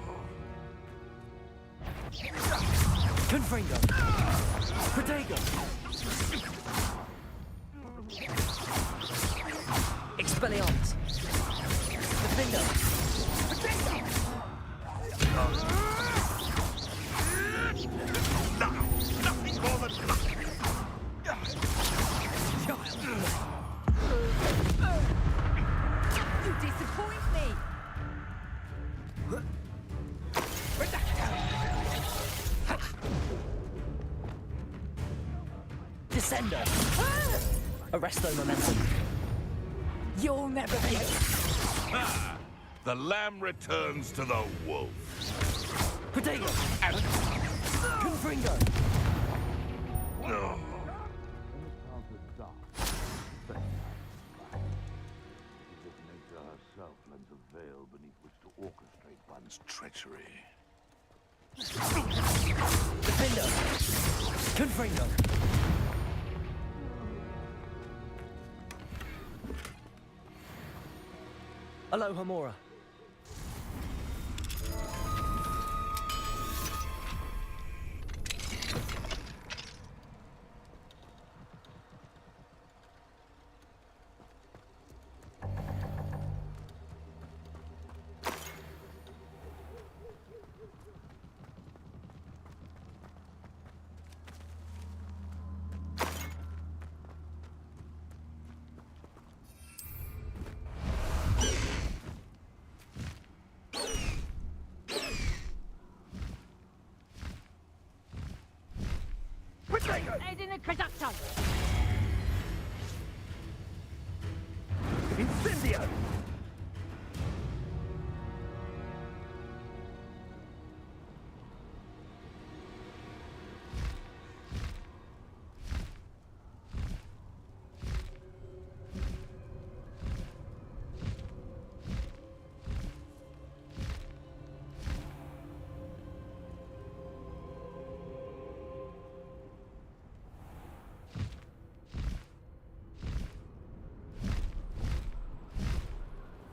[SPEAKER 6] Confringo! Protego! Expelliarmus! Defender!
[SPEAKER 7] Nothing more than nothing!
[SPEAKER 1] You disappoint me!
[SPEAKER 6] Descender! Arresto momentum.
[SPEAKER 1] You'll never be...
[SPEAKER 7] Ah, the lamb returns to the wolf.
[SPEAKER 6] Protego! Confringo!
[SPEAKER 7] No.
[SPEAKER 18] Nature herself lends a veil beneath which to orchestrate one's treachery.
[SPEAKER 6] Defender! Confringo! Aloha Mora.
[SPEAKER 5] in introduction.
[SPEAKER 19] Incendio!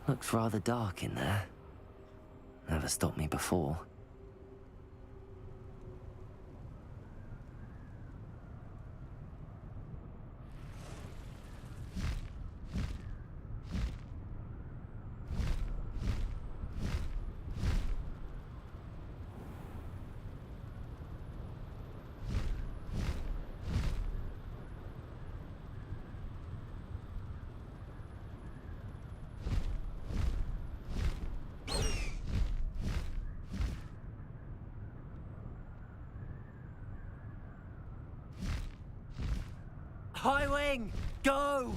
[SPEAKER 4] Looks rather dark in there. Never stopped me before.
[SPEAKER 19] High Wing, go!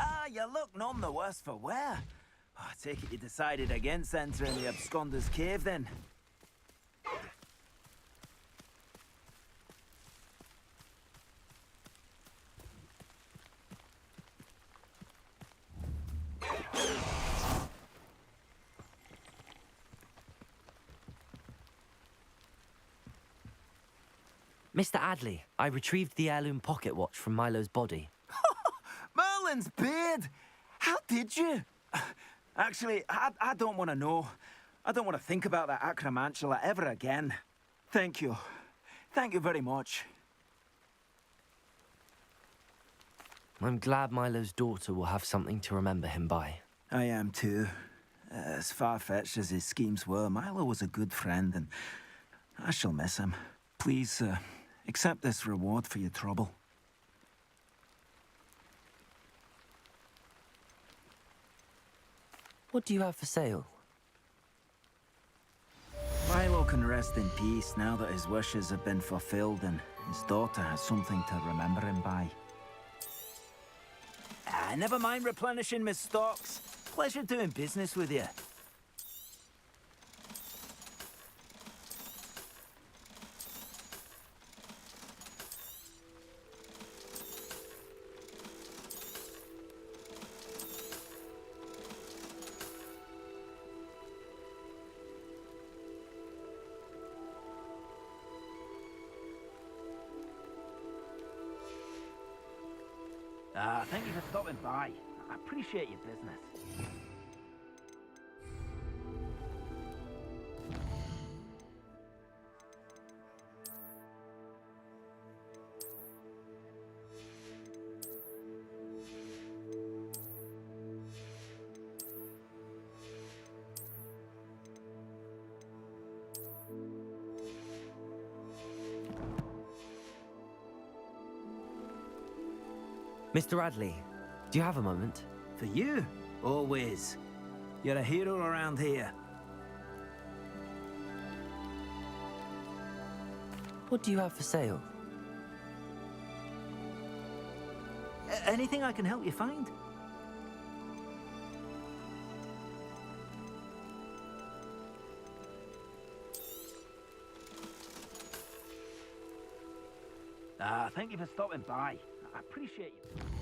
[SPEAKER 13] Ah, you look none the worse for wear. Oh, I take it you decided against entering the Absconder's Cave, then?
[SPEAKER 4] Mr. Adley, I retrieved the heirloom pocket watch from Milo's body.
[SPEAKER 13] Merlin's beard! How did you? Actually, I don't want to know. I don't want to think about that acromantula ever again. Thank you. Thank you very much.
[SPEAKER 4] I'm glad Milo's daughter will have something to remember him by.
[SPEAKER 13] I am too. As far-fetched as his schemes were, Milo was a good friend, and I shall miss him. Please, accept this reward for your trouble.
[SPEAKER 4] What do you have for sale?
[SPEAKER 13] Milo can rest in peace now that his wishes have been fulfilled and his daughter has something to remember him by. Ah, never mind replenishing my stocks. Pleasure doing business with you. Thank you for stopping by. I appreciate your business.
[SPEAKER 4] Mr. Adley, do you have a moment?
[SPEAKER 13] For you? Always. You're a hero around here.
[SPEAKER 4] What do you have for sale?
[SPEAKER 13] Anything I can help you find? Thank you for stopping by. I appreciate you.